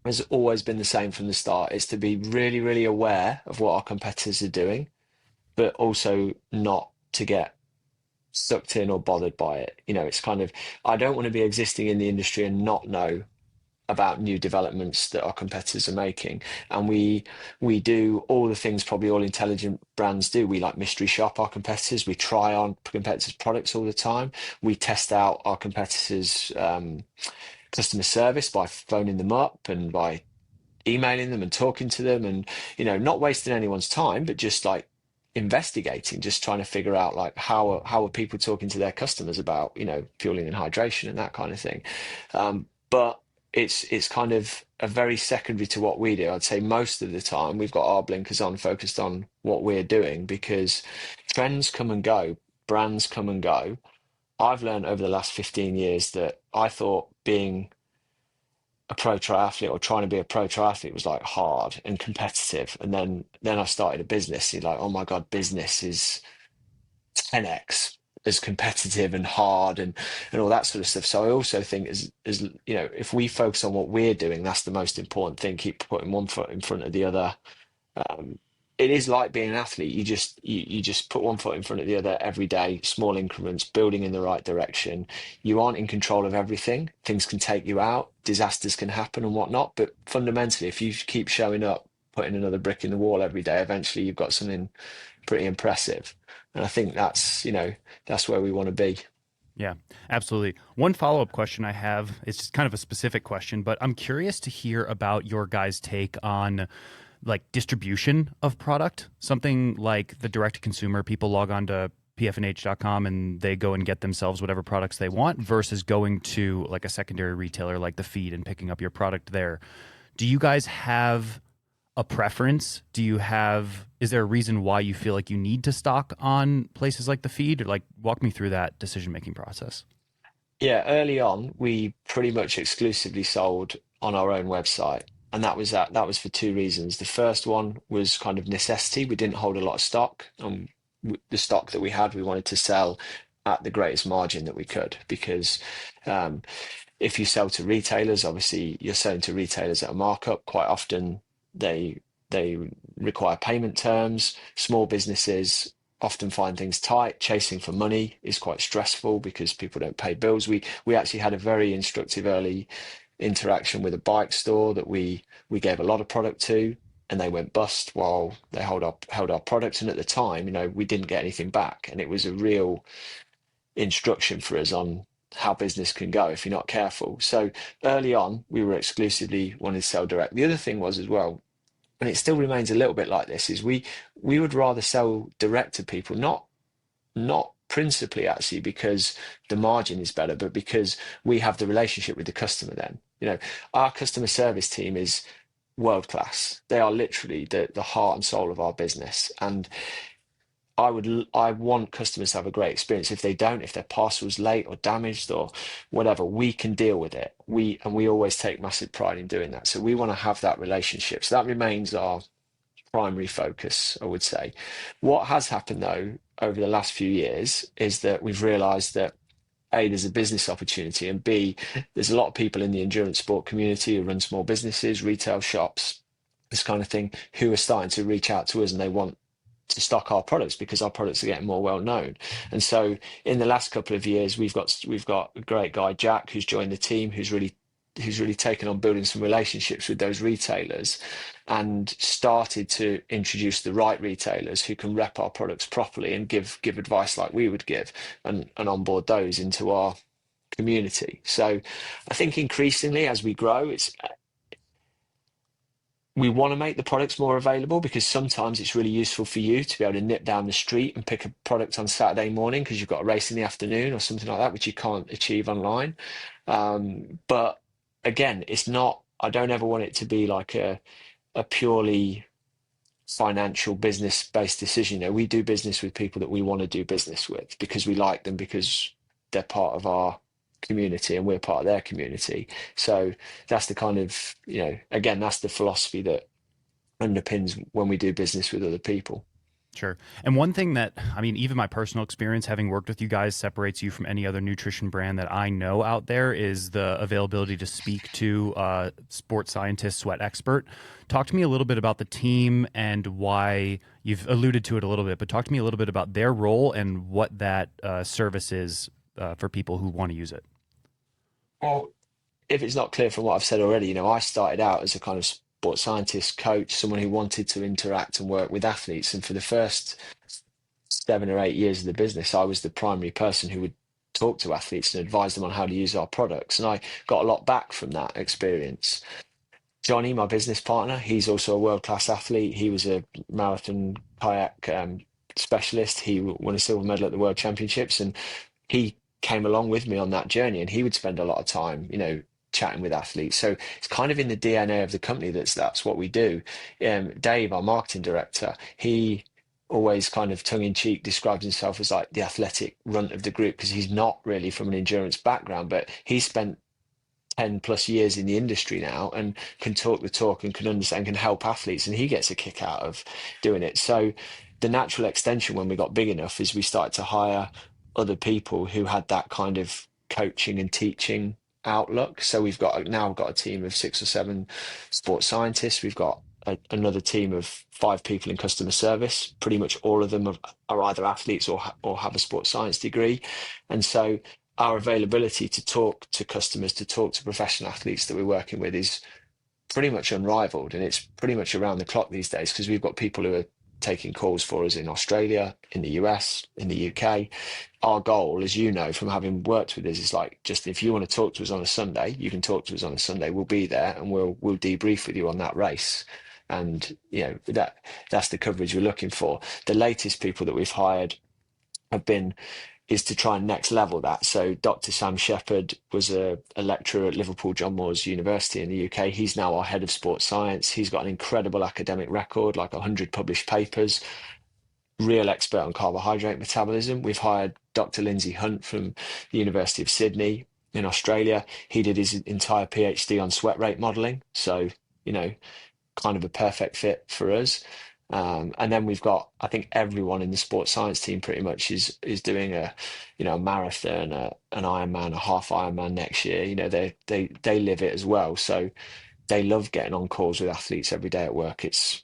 has always been the same from the start. It's to be really, really aware of what our competitors are doing, but also not to get sucked in or bothered by it. It's kind of, I don't want to be existing in the industry and not know about new developments that our competitors are making. And we do all the things probably all intelligent brands do. We like mystery shop our competitors. We try on competitors' products all the time. We test out our competitors' customer service by phoning them up and by emailing them and talking to them, and not wasting anyone's time, but just like investigating, just trying to figure out like how are people talking to their customers about fueling and hydration and that kind of thing. But it's kind of a very secondary to what we do. I'd say most of the time we've got our blinkers on, focused on what we're doing, because trends come and go, brands come and go. I've learned over the last 15 years that I thought being a pro triathlete, or trying to be a pro triathlete, was like hard and competitive. And then I started a business. You're like, oh my God, business is 10x as competitive and hard and all that sort of stuff. So I also think as if we focus on what we're doing, that's the most important thing. Keep putting one foot in front of the other. It is like being an athlete. You just put one foot in front of the other every day, small increments, building in the right direction. You aren't in control of everything. Things can take you out, disasters can happen and whatnot. But fundamentally, if you keep showing up, putting another brick in the wall every day, eventually you've got something pretty impressive. And I think that's where we want to be. Yeah, absolutely. One follow-up question I have, it's just kind of a specific question, but I'm curious to hear about your guys' take on like distribution of product. Something like the direct to consumer, people log on to pfnh.com and they go and get themselves whatever products they want versus going to like a secondary retailer like the feed and picking up your product there. Do you guys have a preference? Is there a reason why you feel like you need to stock on places like the feed, or like walk me through that decision-making process? Yeah, early on, we pretty much exclusively sold on our own website. And that was for two reasons. The first one was kind of necessity. We didn't hold a lot of stock, and the stock that we had, we wanted to sell at the greatest margin that we could, because um, if you sell to retailers, obviously you're selling to retailers at a markup. Quite often they require payment terms. Small businesses often find things tight. Chasing for money is quite stressful because people don't pay bills. We actually had a very instructive early interaction with a bike store that we gave a lot of product to, and they went bust while they held our product. And at the time, we didn't get anything back, and it was a real instruction for us on how business can go if you're not careful. So early on, we were exclusively wanting to sell direct. The other thing was as well, and it still remains a little bit like this, is we would rather sell direct to people, not principally actually because the margin is better, but because we have the relationship with the customer then. Our customer service team is world class. They are literally the heart and soul of our business. And I want customers to have a great experience. If they don't, if their parcel's late or damaged or whatever, we can deal with it. We always take massive pride in doing that. So we want to have that relationship. So that remains our primary focus, I would say. What has happened though over the last few years is that we've realized that A, there's a business opportunity, and B, there's a lot of people in the endurance sport community who run small businesses, retail shops, this kind of thing, who are starting to reach out to us, and they want to stock our products because our products are getting more well known. And so in the last couple of years, we've got a great guy, Jack, who's joined the team, who's really taken on building some relationships with those retailers and started to introduce the right retailers who can rep our products properly and give advice like we would give, and onboard those into our community. So I think increasingly as we grow, we want to make the products more available, because sometimes it's really useful for you to be able to nip down the street and pick a product on Saturday morning because you've got a race in the afternoon or something like that, which you can't achieve online. But again, I don't ever want it to be like a purely financial business-based decision. We do business with people that we want to do business with because we like them, because they're part of our community and we're part of their community. So that's the kind of, again, that's the philosophy that underpins when we do business with other people. Sure. And one thing that, I mean, even my personal experience having worked with you guys separates you from any other nutrition brand that I know out there is the availability to speak to a sports scientist, sweat expert. Talk to me a little bit about the team and why you've alluded to it a little bit, but talk to me a little bit about their role and what that service is for people who want to use it. Well, if it's not clear from what I've said already, I started out as a kind of sports scientist, coach, someone who wanted to interact and work with athletes. And for the first 7 or 8 years of the business, I was the primary person who would talk to athletes and advise them on how to use our products. And I got a lot back from that experience. Johnny, my business partner, he's also a world-class athlete. He was a marathon kayak specialist. He won a silver medal at the World Championships, and he came along with me on that journey, and he would spend a lot of time, chatting with athletes. So it's kind of in the DNA of the company that's what we do. Dave, our marketing director, he always kind of tongue in cheek describes himself as like the athletic runt of the group, because he's not really from an endurance background, but he spent 10 plus years in the industry now and can talk the talk and can understand, can help athletes, and he gets a kick out of doing it. So the natural extension when we got big enough is we started to hire other people who had that kind of coaching and teaching outlook. So we've now got a team of 6 or 7 sports scientists. We've got another team of 5 people in customer service. Pretty much all of them are either athletes or have a sports science degree. And so our availability to talk to customers, to talk to professional athletes that we're working with is pretty much unrivaled. And it's pretty much around the clock these days, because we've got people who are taking calls for us in Australia, in the US, in the UK. Our goal, as you know, from having worked with us, is like, just if you want to talk to us on a Sunday, you can talk to us on a Sunday. We'll be there and we'll debrief with you on that race. And that's the coverage we're looking for. The latest people that we've hired have been is to try and next level that. So Dr. Sam Shepherd was a lecturer at Liverpool John Moores University in the UK. He's now our head of sports science. He's got an incredible academic record, like 100 published papers, real expert on carbohydrate metabolism. We've hired Dr. Lindsay Hunt from the University of Sydney in Australia. He did his entire PhD on sweat rate modeling. So, you know, kind of a perfect fit for us. And then we've got, I think everyone in the sports science team pretty much is doing a marathon, an Ironman, a half Ironman next year. You know, they live it as well. So they love getting on calls with athletes every day at work. It's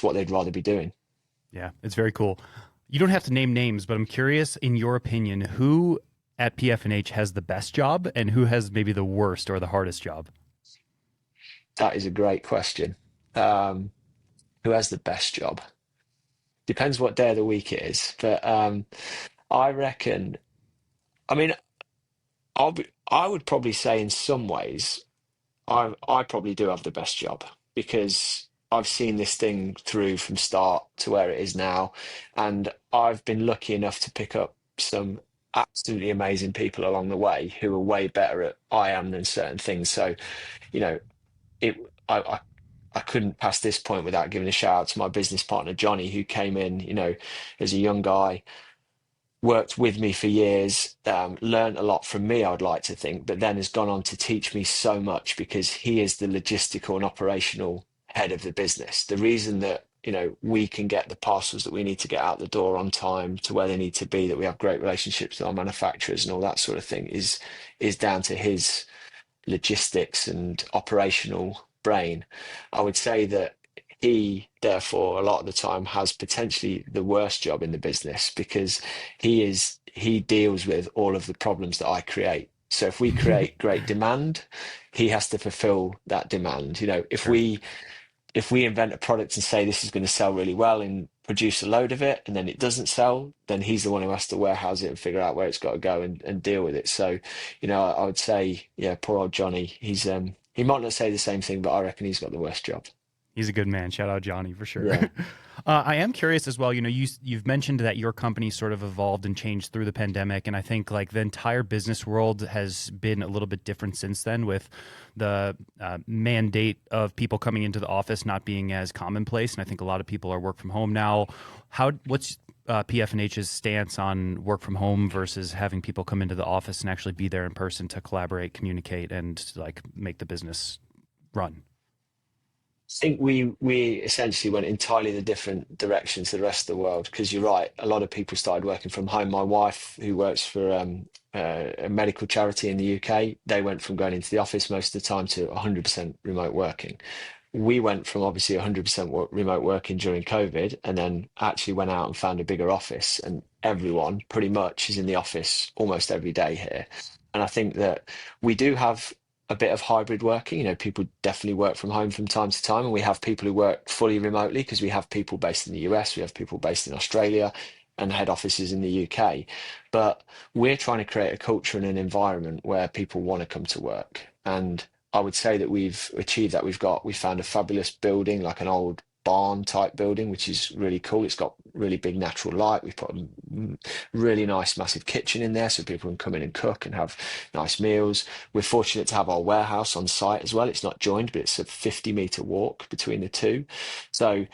what they'd rather be doing. Yeah, it's very cool. You don't have to name names, but I'm curious, in your opinion, who at PFNH has the best job and who has maybe the worst or the hardest job? That is a great question. Um, who has the best job? Depends what day of the week it is, but I reckon. I mean, I would probably say in some ways, I probably do have the best job because I've seen this thing through from start to where it is now, and I've been lucky enough to pick up some absolutely amazing people along the way who are way better at I am than certain things. So, you know, it I couldn't pass this point without giving a shout out to my business partner Johnny, who came in, as a young guy, worked with me for years, learned a lot from me, I would like to think, but then has gone on to teach me so much because he is the logistical and operational head of the business. The reason that, we can get the parcels that we need to get out the door on time to where they need to be, that we have great relationships with our manufacturers and all that sort of thing is down to his logistics and operational brain. I would say that he, therefore, a lot of the time has potentially the worst job in the business because he deals with all of the problems that I create. So if we create great demand, he has to fulfill that demand. If Sure. we invent a product and say this is going to sell really well and produce a load of it and then it doesn't sell, then he's the one who has to warehouse it and figure out where it's got to go and deal with it. So, I would say, yeah, poor old Johnny, he might not say the same thing, but I reckon he's got the worst job. He's a good man. Shout out Johnny for sure. Yeah. I am curious as well. You've mentioned that your company sort of evolved and changed through the pandemic, and I think like the entire business world has been a little bit different since then, with the mandate of people coming into the office not being as commonplace. And I think a lot of people are work from home now. What's PFNH's stance on work from home versus having people come into the office and actually be there in person to collaborate, communicate, and like make the business run? Think we essentially went entirely the different direction to the rest of the world because you're right. A lot of people started working from home. My wife, who works for a medical charity in the UK, they went from going into the office most of the time to 100% remote working. We went from obviously 100% remote working during COVID, and then actually went out and found a bigger office. And everyone pretty much is in the office almost every day here. And I think that we do have a bit of hybrid working. People definitely work from home from time to time, and we have people who work fully remotely because we have people based in the US, we have people based in Australia, and head offices in the UK. But we're trying to create a culture and an environment where people want to come to work. And I would say that we've achieved that. We found a fabulous building, like an old barn type building, which is really cool. It's got really big natural light. We've put a really nice massive kitchen in there so people can come in and cook and have nice meals. We're fortunate to have our warehouse on site as well. It's not joined, but it's a 50-meter walk between the two. So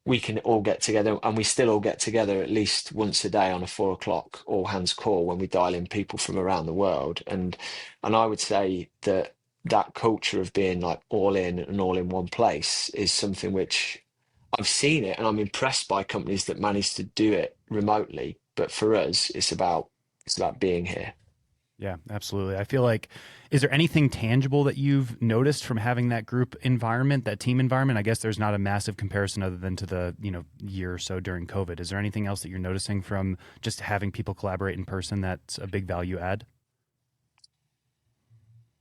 we can all get together, and we still all get together at least once a day on a 4 o'clock all hands call when we dial in people from around the world. And I would say that culture of being like all in and all in one place is something which I've seen it, and I'm impressed by companies that manage to do it remotely. But for us, it's about being here. Yeah, absolutely. I feel like, is there anything tangible that you've noticed from having that group environment, that team environment? I guess there's not a massive comparison other than to the, year or so during COVID. Is there anything else that you're noticing from just having people collaborate in person that's a big value add?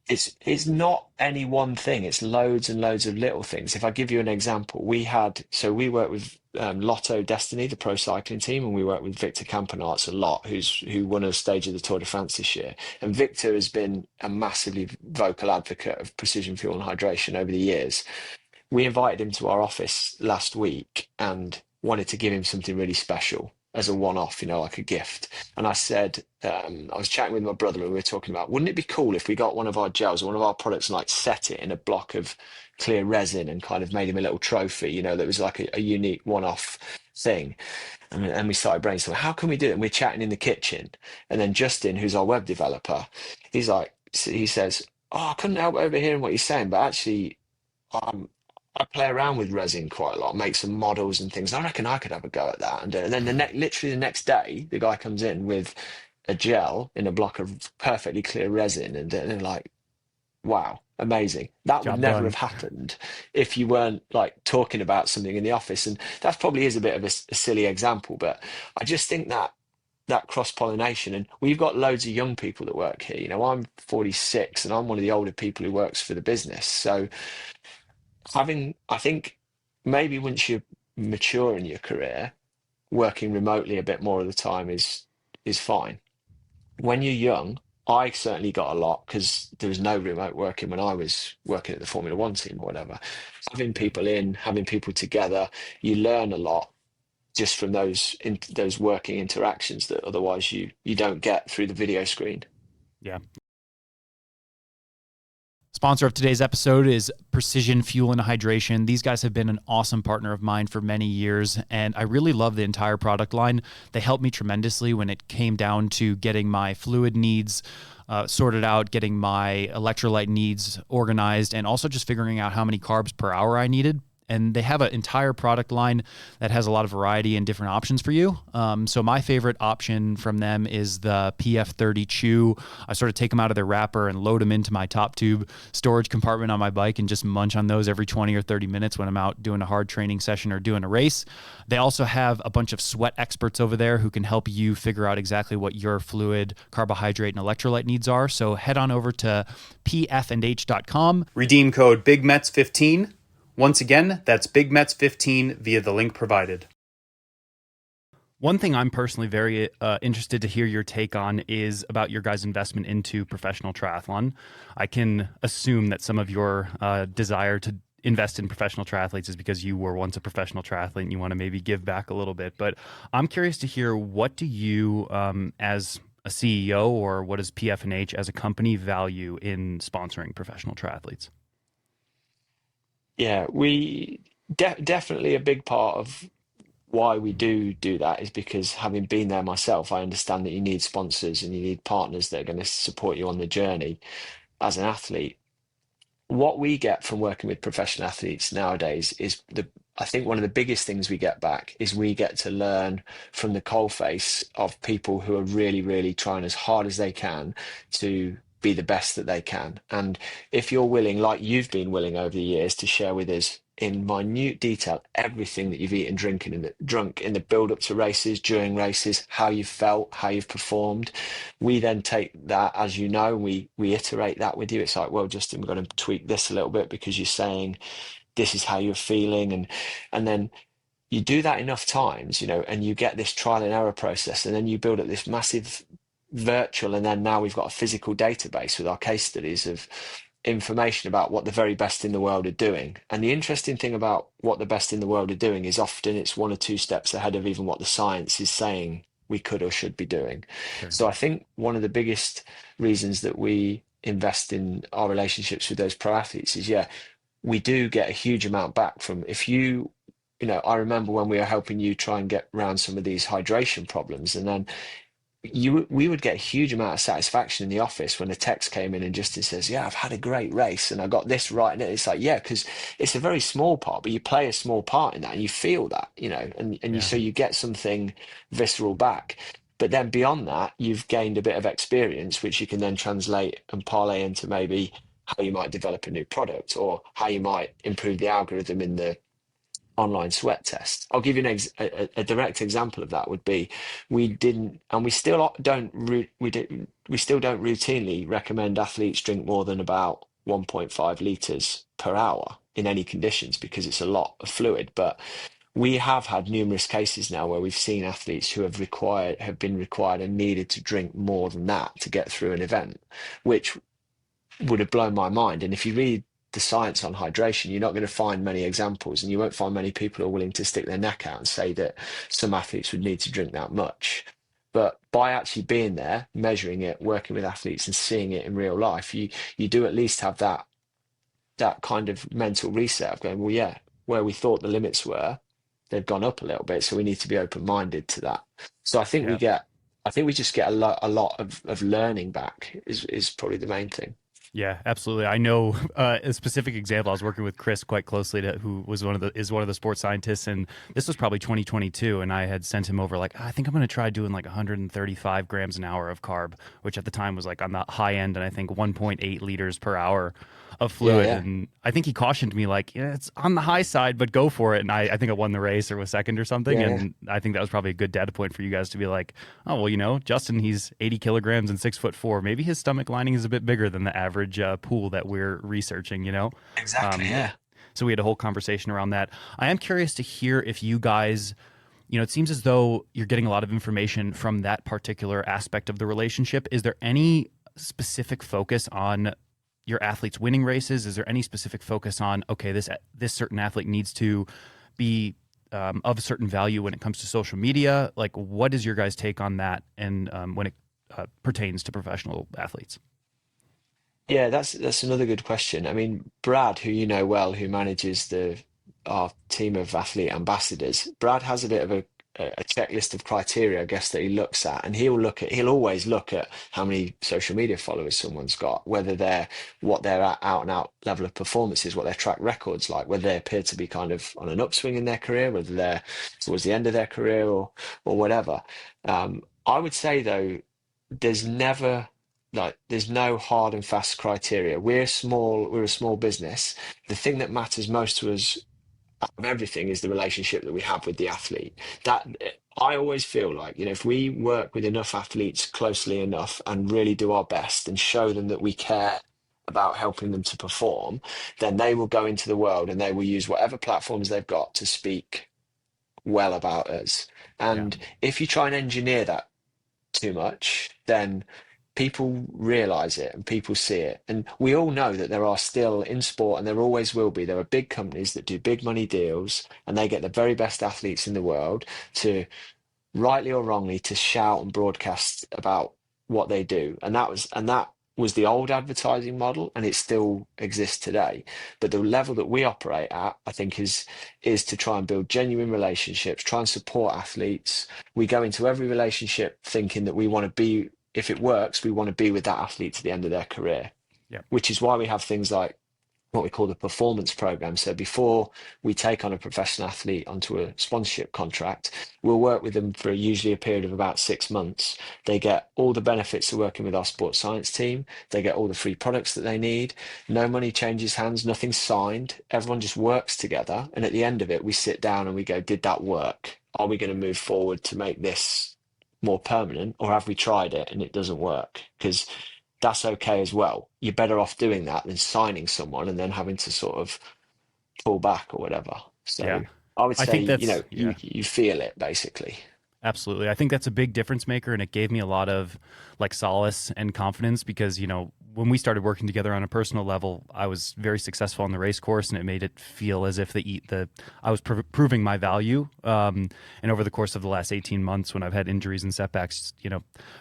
It's not any one thing. It's loads and loads of little things. If I give you an example, we work with Lotto Destiny, the pro cycling team, and we work with Victor Campenaerts a lot, who won a stage of the Tour de France this year. And Victor has been a massively vocal advocate of precision fuel and hydration over the years. We invited him to our office last week and wanted to give him something really special. as a one-off, like a gift. And I said, I was chatting with my brother and we were talking about, wouldn't it be cool if we got one of our gels or one of our products and like set it in a block of clear resin and kind of made him a little trophy, that was like a unique one-off thing. And we started brainstorming, how can we do it? And we're chatting in the kitchen. And then Justin, who's our web developer, he says, oh, I couldn't help overhearing what you're saying, but actually, um, I play around with resin quite a lot, make some models and things. I reckon I could have a go at that. And then literally the next day, the guy comes in with a gel in a block of perfectly clear resin, and they're like, wow, amazing. That would Job never have done. happened if you weren't like talking about something in the office. And that probably is a bit of a silly example, but I just think that cross-pollination, and we've got loads of young people that work here. I'm 46 and I'm one of the older people who works for the business. So I think maybe once you mature in your career, working remotely a bit more of the time is fine. When you're young, I certainly got a lot because there was no remote working when I was working at the Formula One team or whatever. Having Yeah. people in, having people together, you learn a lot just from those working interactions that otherwise you don't get through the video screen. Yeah. Sponsor of today's episode is Precision Fuel and Hydration. These guys have been an awesome partner of mine for many years, and I really love the entire product line. They helped me tremendously when it came down to getting my fluid needs sorted out, getting my electrolyte needs organized, and also just figuring out how many carbs per hour I needed. And they have an entire product line that has a lot of variety and different options for you. So my favorite option from them is the PF30 Chew. I sort of take them out of their wrapper and load them into my top tube storage compartment on my bike and just munch on those every 20 or 30 minutes when I'm out doing a hard training session or doing a race. They also have a bunch of sweat experts over there who can help you figure out exactly what your fluid, carbohydrate, and electrolyte needs are. So head on over to pfandh.com. Redeem code BigMetz15. Once again, that's BigMetz15 via the link provided. One thing I'm personally very interested to hear your take on is about your guys' investment into professional triathlon. I can assume that some of your desire to invest in professional triathletes is because you were once a professional triathlete and you want to maybe give back a little bit. But I'm curious to hear, what do you, as a CEO, or what does PF&H as a company value in sponsoring professional triathletes? Yeah, we definitely a big part of why we do that is because having been there myself, I understand that you need sponsors and you need partners that are going to support you on the journey as an athlete. What we get from working with professional athletes nowadays is I think one of the biggest things we get back is we get to learn from the coalface of people who are really, really trying as hard as they can to be the best that they can. And if you're willing, like you've been willing over the years, to share with us in minute detail everything that you've eaten, drinking, drunk in the build up to races, during races, how you've felt, how you've performed. We then take that, as you know, we iterate that with you. It's like, well, Justin, we're going to tweak this a little bit because you're saying this is how you're feeling, and then you do that enough times, and you get this trial and error process, and then you build up this massive virtual, and then now we've got a physical database with our case studies of information about what the very best in the world are doing. And the interesting thing about what the best in the world are doing is often it's one or two steps ahead of even what the science is saying we could or should be doing. Sure. So I think one of the biggest reasons that we invest in our relationships with those pro athletes is, yeah, we do get a huge amount back from, if I remember when we were helping you try and get around some of these hydration problems, and then we would get a huge amount of satisfaction in the office when a text came in and Justin says, yeah, I've had a great race and I got this right. And it's like, yeah, because it's a very small part, but you play a small part in that and you feel that, Yeah. so you get something visceral back. But then beyond that, you've gained a bit of experience, which you can then translate and parlay into maybe how you might develop a new product or how you might improve the algorithm in the online sweat test. I'll give you a direct example of that would be, we didn't, and we still don't, we still don't routinely recommend athletes drink more than about 1.5 liters per hour in any conditions because it's a lot of fluid. But we have had numerous cases now where we've seen athletes who have been required and needed to drink more than that to get through an event, which would have blown my mind. And if you read the science on hydration, you're not going to find many examples, and you won't find many people who are willing to stick their neck out and say that some athletes would need to drink that much. But by actually being there, measuring it, working with athletes and seeing it in real life, you do at least have that kind of mental reset of going, well, yeah, where we thought the limits were, they've gone up a little bit. So we need to be open-minded to that. So Yeah. I think we just get a lot of learning back is probably the main thing. Yeah, absolutely. I know a specific example. I was working with Chris quite closely, who was one of the sports scientists, and this was probably 2022. And I had sent him over like, I think I'm going to try doing like 135 grams an hour of carb, which at the time was like on the high end, and I think 1.8 liters per hour of Yeah, fluid. yeah, And I think he cautioned me like, yeah, it's on the high side, but go for it. And I think I won the race or was second or something. yeah, yeah. And I think that was probably a good data point for you guys to be like, oh well, Justin, he's 80 kilograms and 6'4". Maybe his stomach lining is a bit bigger than the average pool that we're researching. Exactly. Um, Yeah. so we had a whole conversation around that. I am curious to hear if you guys, it seems as though you're getting a lot of information from that particular aspect of the relationship. Is there any specific focus on your athletes winning races? Is there any specific focus on, okay, this certain athlete needs to be of a certain value when it comes to social media? Like, what is your guys' take on that, and when it pertains to professional athletes? Yeah, that's another good question. I mean, Brad, who you know well, who manages the our team of athlete ambassadors, Brad has a bit of a checklist of criteria, I guess, that he looks at, and he'll always look at how many social media followers someone's got, whether they're what their out and out level of performance is, what their track record's like, whether they appear to be kind of on an upswing in their career, whether they're towards the end of their career or whatever. I would say though, there's never there's no hard and fast criteria. We're a small business. The thing that matters most to us of everything is the relationship that we have with the athlete. That I always feel like, if we work with enough athletes closely enough and really do our best and show them that we care about helping them to perform, then they will go into the world and they will use whatever platforms they've got to speak well about us. Yeah. And if you try and engineer that too much, then people realize it and people see it. And we all know that there are still in sport, and there always will be, there are big companies that do big money deals and they get the very best athletes in the world to, rightly or wrongly, to shout and broadcast about what they do. And that was the old advertising model, and it still exists today. But the level that we operate at, I think, is to try and build genuine relationships, try and support athletes. We go into every relationship thinking that we want to be, if it works, we want to be with that athlete to the end of their career, Yeah. which is why we have things like what we call the performance program. So before we take on a professional athlete onto a sponsorship contract, we'll work with them for usually a period of about 6 months. They get all the benefits of working with our sports science team. They get all the free products that they need. No money changes hands, nothing's signed. Everyone just works together. And at the end of it, we sit down and we go, did that work? Are we going to move forward to make this more permanent, or have we tried it and it doesn't work? Because that's okay as well. You're better off doing that than signing someone and then having to sort of pull back or whatever. Yeah. So I would I say, think that's, you feel it basically. absolutely. I think that's a big difference maker, and it gave me a lot of like solace and confidence because, when we started working together on a personal level, I was very successful on the race course, and it made it feel as if I was proving my value. And over the course of the last 18 months, when I've had injuries and setbacks,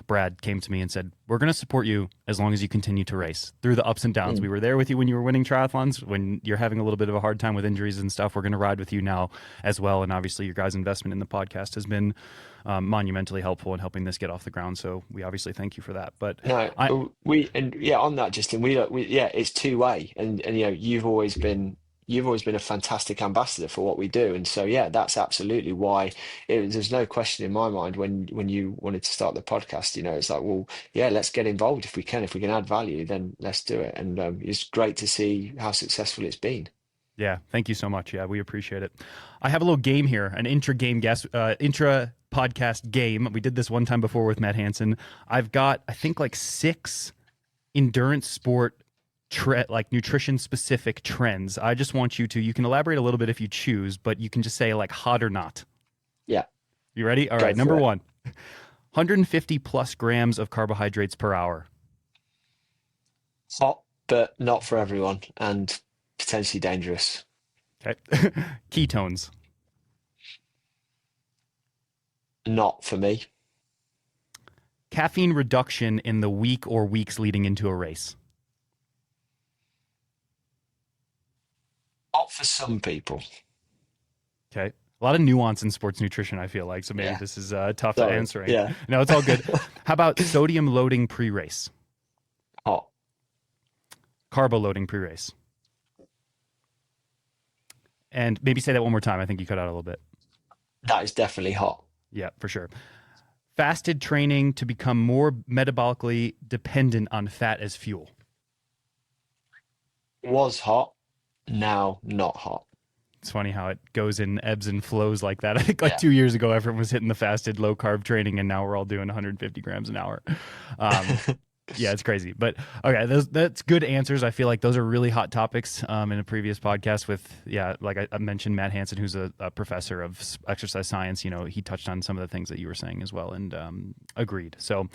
Brad came to me and said, "We're going to support you as long as you continue to race through the ups and downs. Mm. We were there with you when you were winning triathlons. When you're having a little bit of a hard time with injuries and stuff, we're going to ride with you now as well." And obviously, your guys' investment in the podcast has been monumentally helpful in helping this get off the ground. So we obviously thank you for that. But No, I, and yeah, on that, Justin, yeah, it's two way, and you've always been a fantastic ambassador for what we do, and so yeah, that's absolutely why. There's no question in my mind when you wanted to start the podcast. It's like, well, yeah, let's get involved if we can. If we can add value, then let's do it. And it's great to see how successful it's been. Yeah, thank you so much. Yeah, we appreciate it. I have a little game here, an intra podcast game. We did this one time before with Matt Hansen. I've got, I think, like 6 endurance sport like nutrition specific trends. I just want you can elaborate a little bit if you choose, but you can just say like hot or not. Yeah, You ready? All go right, for number it. 1. 150 plus grams of carbohydrates per hour. Hot, but not for everyone, and potentially dangerous. Okay. Ketones. Not for me. Caffeine reduction in the week or weeks leading into a race. Not for some people. Okay. A lot of nuance in sports nutrition, I feel like. So maybe Yeah. this is tough Sorry. answering. Yeah. No, it's all good. How about sodium loading pre race? Hot. Carbo loading pre race? And maybe say that one more time. I think you cut out a little bit. That is definitely hot. Yeah, for sure. Fasted training to become more metabolically dependent on fat as fuel. Was hot. Now not hot. It's funny how it goes in ebbs and flows like that. I think like Yeah. 2 years ago, everyone was hitting the fasted low carb training, and now we're all doing 150 grams an hour. Um, yeah, it's crazy. But okay, that's good answers. I feel like those are really hot topics in a previous podcast with, yeah, like I mentioned, Matt Hansen, who's a professor of exercise science. He touched on some of the things that you were saying as well, and agreed. So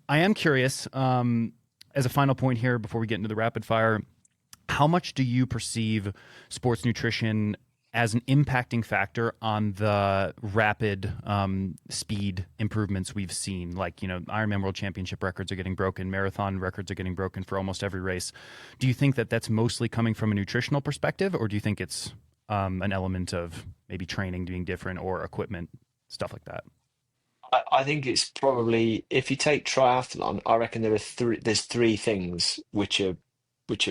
I am curious, as a final point here before we get into the rapid fire, how much do you perceive sports nutrition as an impacting factor on the rapid speed improvements we've seen? Like, Ironman World Championship records are getting broken, marathon records are getting broken for almost every race. Do you think that that's mostly coming from a nutritional perspective, or do you think it's an element of maybe training being different or equipment, stuff like that? I think it's probably, if you take triathlon, I reckon there's three things which are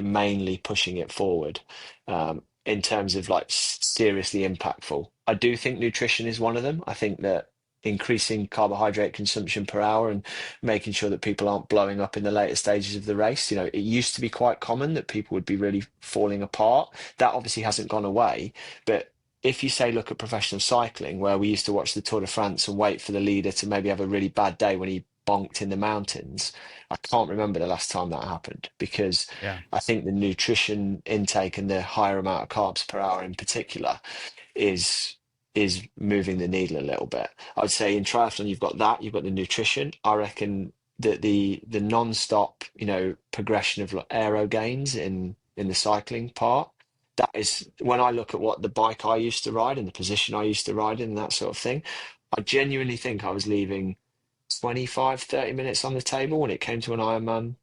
mainly pushing it forward, in terms of like seriously impactful. I do think nutrition is one of them. I think that increasing carbohydrate consumption per hour and making sure that people aren't blowing up in the later stages of the race. It used to be quite common that people would be really falling apart. That obviously hasn't gone away, but if you say look at professional cycling, where we used to watch the Tour de France and wait for the leader to maybe have a really bad day when he bonked in the mountains, I can't remember the last time that happened, because Yeah, I think the nutrition intake and the higher amount of carbs per hour in particular is is moving the needle a little bit. I would say in triathlon you've got that, you've got the nutrition. I reckon that the non-stop, progression of like aero gains in the cycling part, that is when I look at what the bike I used to ride and the position I used to ride in and that sort of thing, I genuinely think I was leaving 25, 30 minutes on the table when it came to an Ironman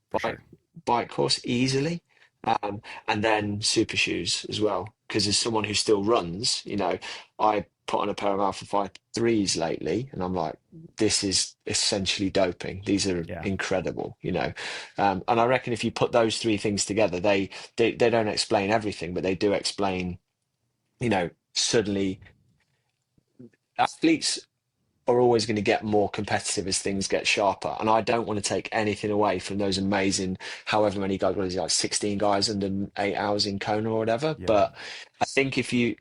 for bike sure. bike course easily. And then super shoes as well. Because as someone who still runs, I put on a pair of Alpha 5 threes lately, and I'm like, this is essentially doping. These are Yeah. incredible. And I reckon if you put those three things together, they don't explain everything, but they do explain, suddenly athletes are always going to get more competitive as things get sharper. And I don't want to take anything away from those amazing, however many guys, what is it, like 16 guys under 8 hours in Kona or whatever. Yeah. But I think if you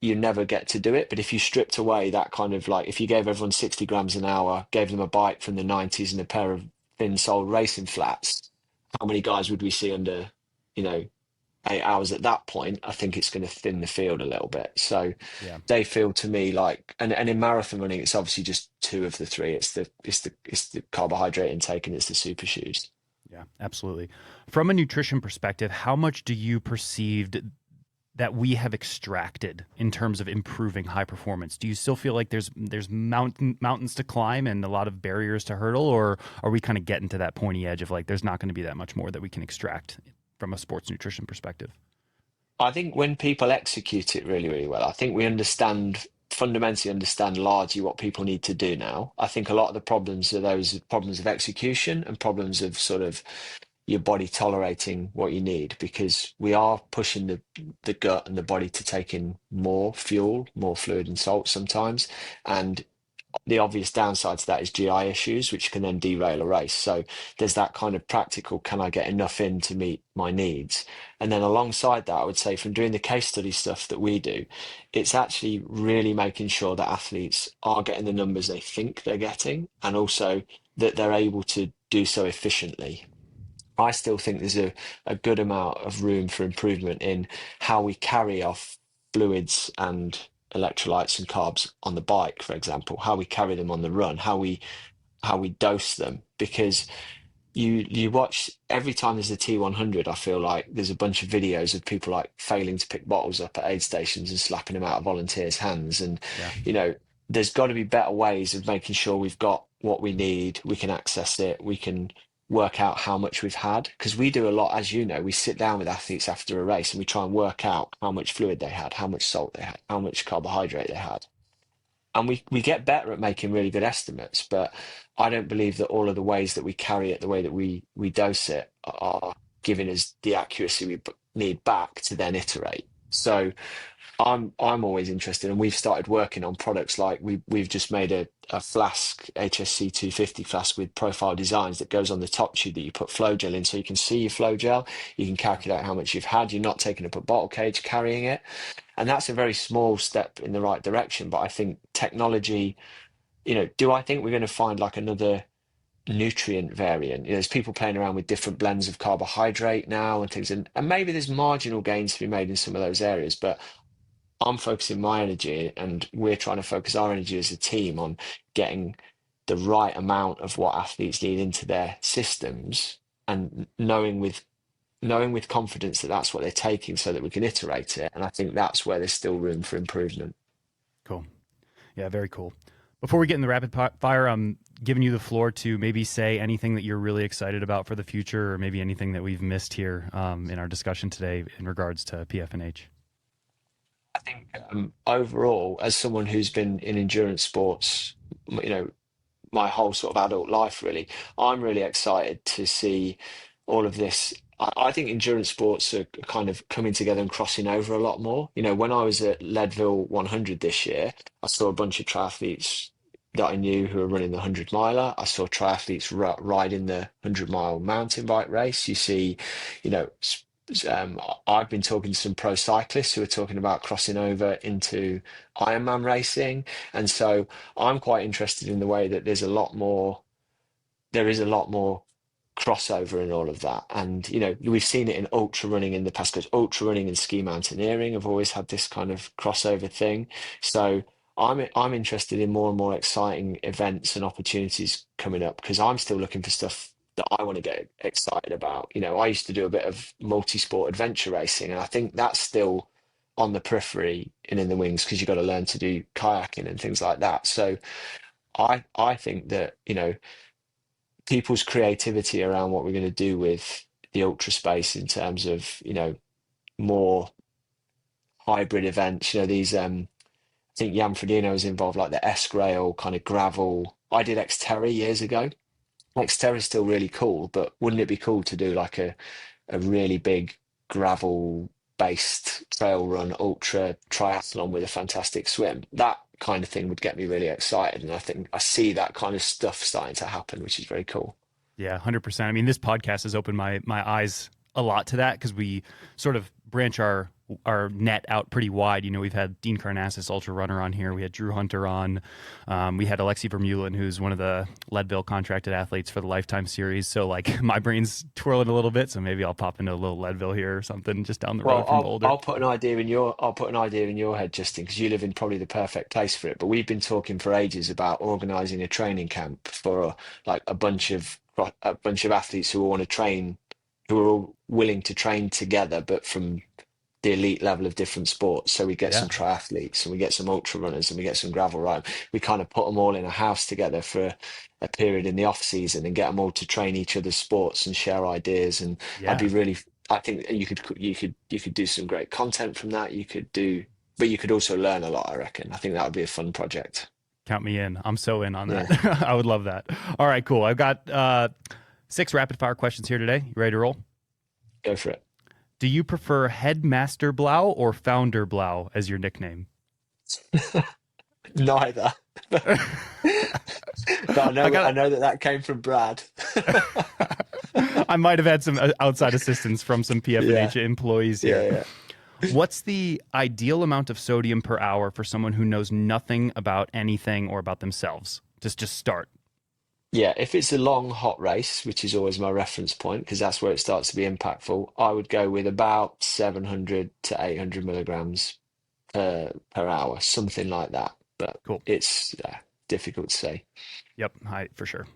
never get to do it, but if you stripped away that kind of like, if you gave everyone 60 grams an hour, gave them a bike from the 90s and a pair of thin soled racing flats, how many guys would we see under, you know, 8 hours at that point? I think it's going to thin the field a little bit. So Yeah. they feel to me like, and in marathon running, it's obviously just two of the three. It's the carbohydrate intake and it's the super shoes. Yeah, absolutely. From a nutrition perspective, how much do you perceived that we have extracted in terms of improving high performance? Do you still feel like there's mountains to climb and a lot of barriers to hurdle, or are we kind of getting to that pointy edge of like there's not going to be that much more that we can extract from a sports nutrition perspective? I think when people execute it really, really well, I think we fundamentally understand largely what people need to do now. I think a lot of the problems are those problems of execution and problems of sort of your body tolerating what you need, because we are pushing the gut and the body to take in more fuel, more fluid and salt sometimes. And the obvious downside to that is GI issues, which can then derail a race. So there's that kind of practical, can I get enough in to meet my needs? And then alongside that, I would say from doing the case study stuff that we do, it's actually really making sure that athletes are getting the numbers they think they're getting, and also that they're able to do so efficiently. I still think there's a good amount of room for improvement in how we carry off fluids and electrolytes and carbs on the bike, for example, how we carry them on the run, how we dose them, because you watch every time there's a T100, I feel like there's a bunch of videos of people like failing to pick bottles up at aid stations and slapping them out of volunteers' hands. And, Yeah. you know, there's got to be better ways of making sure we've got what we need, we can access it, we can work out how much we've had. Because we do a lot, as you know, we sit down with athletes after a race and we try and work out how much fluid they had, how much salt they had, how much carbohydrate they had. And we get better at making really good estimates, but I don't believe that all of the ways that we carry it, the way that we dose it, are giving us the accuracy we need back to then iterate. So I'm always interested, and we've started working on products like we've just made a flask, HSC 250 flask with profile designs that goes on the top tube that you put flow gel in, so you can see your flow gel, you can calculate how much you've had. You're not taking up a bottle cage carrying it. And that's a very small step in the right direction. But I think technology, do I think we're going to find like another nutrient variant? There's people playing around with different blends of carbohydrate now and things, and maybe there's marginal gains to be made in some of those areas. But I'm focusing my energy, and we're trying to focus our energy as a team on getting the right amount of what athletes need into their systems, and knowing with confidence that that's what they're taking so that we can iterate it. And I think that's where there's still room for improvement. Cool. Yeah, very cool. Before we get in the rapid fire, I'm giving you the floor to maybe say anything that you're really excited about for the future, or maybe anything that we've missed here in our discussion today in regards to PFNH. I think overall, as someone who's been in endurance sports, my whole sort of adult life, really, I'm really excited to see all of this. I think endurance sports are kind of coming together and crossing over a lot more. When I was at Leadville 100 this year, I saw a bunch of triathletes that I knew who were running the 100 miler. I saw triathletes riding the 100-mile mountain bike race. You see, you know, I've been talking to some pro cyclists who are talking about crossing over into Ironman racing. And so I'm quite interested in the way that there is a lot more crossover in all of that. And, we've seen it in ultra running in the past, because ultra running and ski mountaineering have always had this kind of crossover thing. So I'm interested in more and more exciting events and opportunities coming up, because I'm still looking for stuff that I want to get excited about. I used to do a bit of multi-sport adventure racing, and I think that's still on the periphery and in the wings, because you've got to learn to do kayaking and things like that. So I think that, people's creativity around what we're going to do with the ultra space in terms of, more hybrid events, these, I think Jan Frodeno was involved, like the S-Rail kind of gravel. I did Xterra years ago. Xterra is still really cool, but wouldn't it be cool to do like a really big gravel based trail run ultra triathlon with a fantastic swim? That kind of thing would get me really excited, and I think I see that kind of stuff starting to happen, which is very cool. Yeah, 100%. I mean, this podcast has opened my eyes a lot to that, because we sort of branch our net out pretty wide. We've had Dean Karnassus, ultra runner, on here. We had Drew Hunter on. We had Alexei Vermeulen, who's one of the Leadville contracted athletes for the Lifetime Series. So like my brain's twirling a little bit. So maybe I'll pop into a little Leadville here or something just down the road from Boulder. I'll put an idea in your head, Justin, because you live in probably the perfect place for it. But we've been talking for ages about organising a training camp for like a bunch of athletes who want to train, who are all willing to train together, but from the elite level of different sports. So we get some triathletes, and we get some ultra runners, and we get some gravel riders. We kind of put them all in a house together for a period in the off season and get them all to train each other's sports and share ideas. And I think you could do some great content from that. But you could also learn a lot, I reckon. I think that would be a fun project. Count me in. I'm so in on that. I would love that. All right, cool. I've got 6 rapid fire questions here today. You ready to roll? Go for it. Do you prefer Headmaster Blau or Founder Blau as your nickname? Neither. But I know that came from Brad. I might have had some outside assistance from some PFNH employees here. Yeah. What's the ideal amount of sodium per hour for someone who knows nothing about anything or about themselves? Just start. Yeah, if it's a long, hot race, which is always my reference point, because that's where it starts to be impactful, I would go with about 700 to 800 milligrams per hour, something like that. But cool. It's difficult to say. Yep, for sure.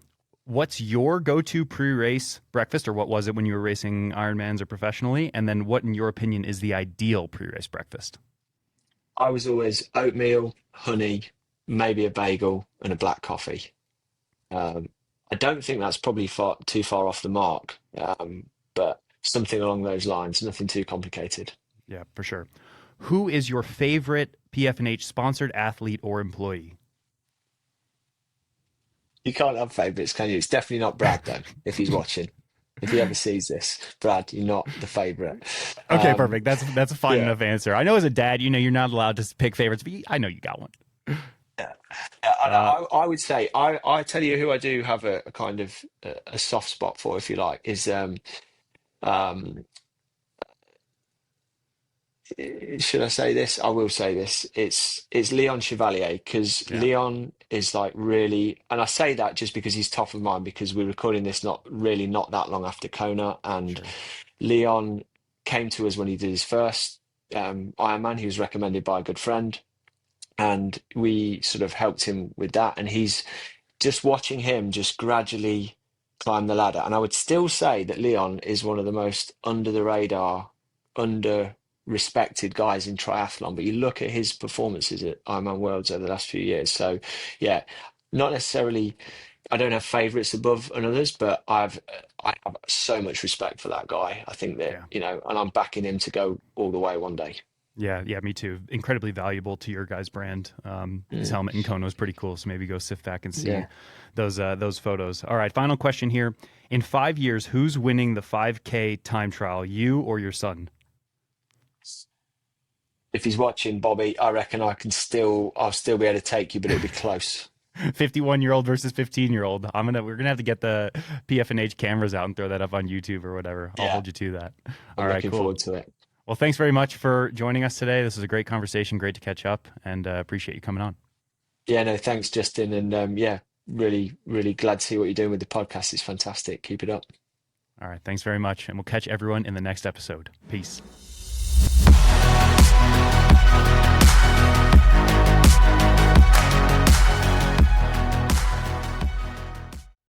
What's your go-to pre-race breakfast, or what was it when you were racing Ironmans or professionally? And then what, in your opinion, is the ideal pre-race breakfast? I was always oatmeal, honey, maybe a bagel, and a black coffee. Um, I don't think that's probably too far off the mark, but something along those lines, nothing too complicated. Yeah, for sure. Who is your favorite PFNH sponsored athlete or employee? You can't have favourites, can you? It's definitely not Brad, though, if he's watching. If he ever sees this, Brad, you're not the favourite. Okay, Um, perfect. That's a fine yeah, enough answer. I know as a dad, you're not allowed to pick favorites, but I know you got one. yeah. Yeah, and Uh, I would say I tell you who I do have a kind of a soft spot for, if you like, is um, should I say this? I will say this. It's Leon Chevalier because yeah, Leon is like really, and I say that just because he's top of mind because we're recording this not that long after Kona, and sure. Leon came to us when he did his first Ironman. He was recommended by a good friend, and we sort of helped him with that. And he's just watching him just gradually climb the ladder. And I would still say that Leon is one of the most under the radar, under respected guys in triathlon. But you look at his performances at Ironman Worlds over the last few years. So yeah, not necessarily. I don't have favourites above and others, but I have so much respect for that guy. I think that, Yeah. and I'm backing him to go all the way one day. Yeah, me too. Incredibly valuable to your guys' brand. His Mm, helmet in Kona was pretty cool, so maybe go sift back and see yeah. those photos. All right, final question here. In 5 years, who's winning the 5K time trial, you or your son? If he's watching, Bobby, I reckon I'll still be able to take you, but it'll be close. 51-year-old versus 15-year-old. We're gonna have to get the PFNH cameras out and throw that up on YouTube or whatever. I'll Yeah, hold you to that. All I'm right, looking cool. forward to it. Well, thanks very much for joining us today. This was a great conversation. Great to catch up, and appreciate you coming on. Yeah, no, thanks, Justin. And yeah, really, really glad to see what you're doing with the podcast. It's fantastic. Keep it up. All right, thanks very much, and we'll catch everyone in the next episode. Peace.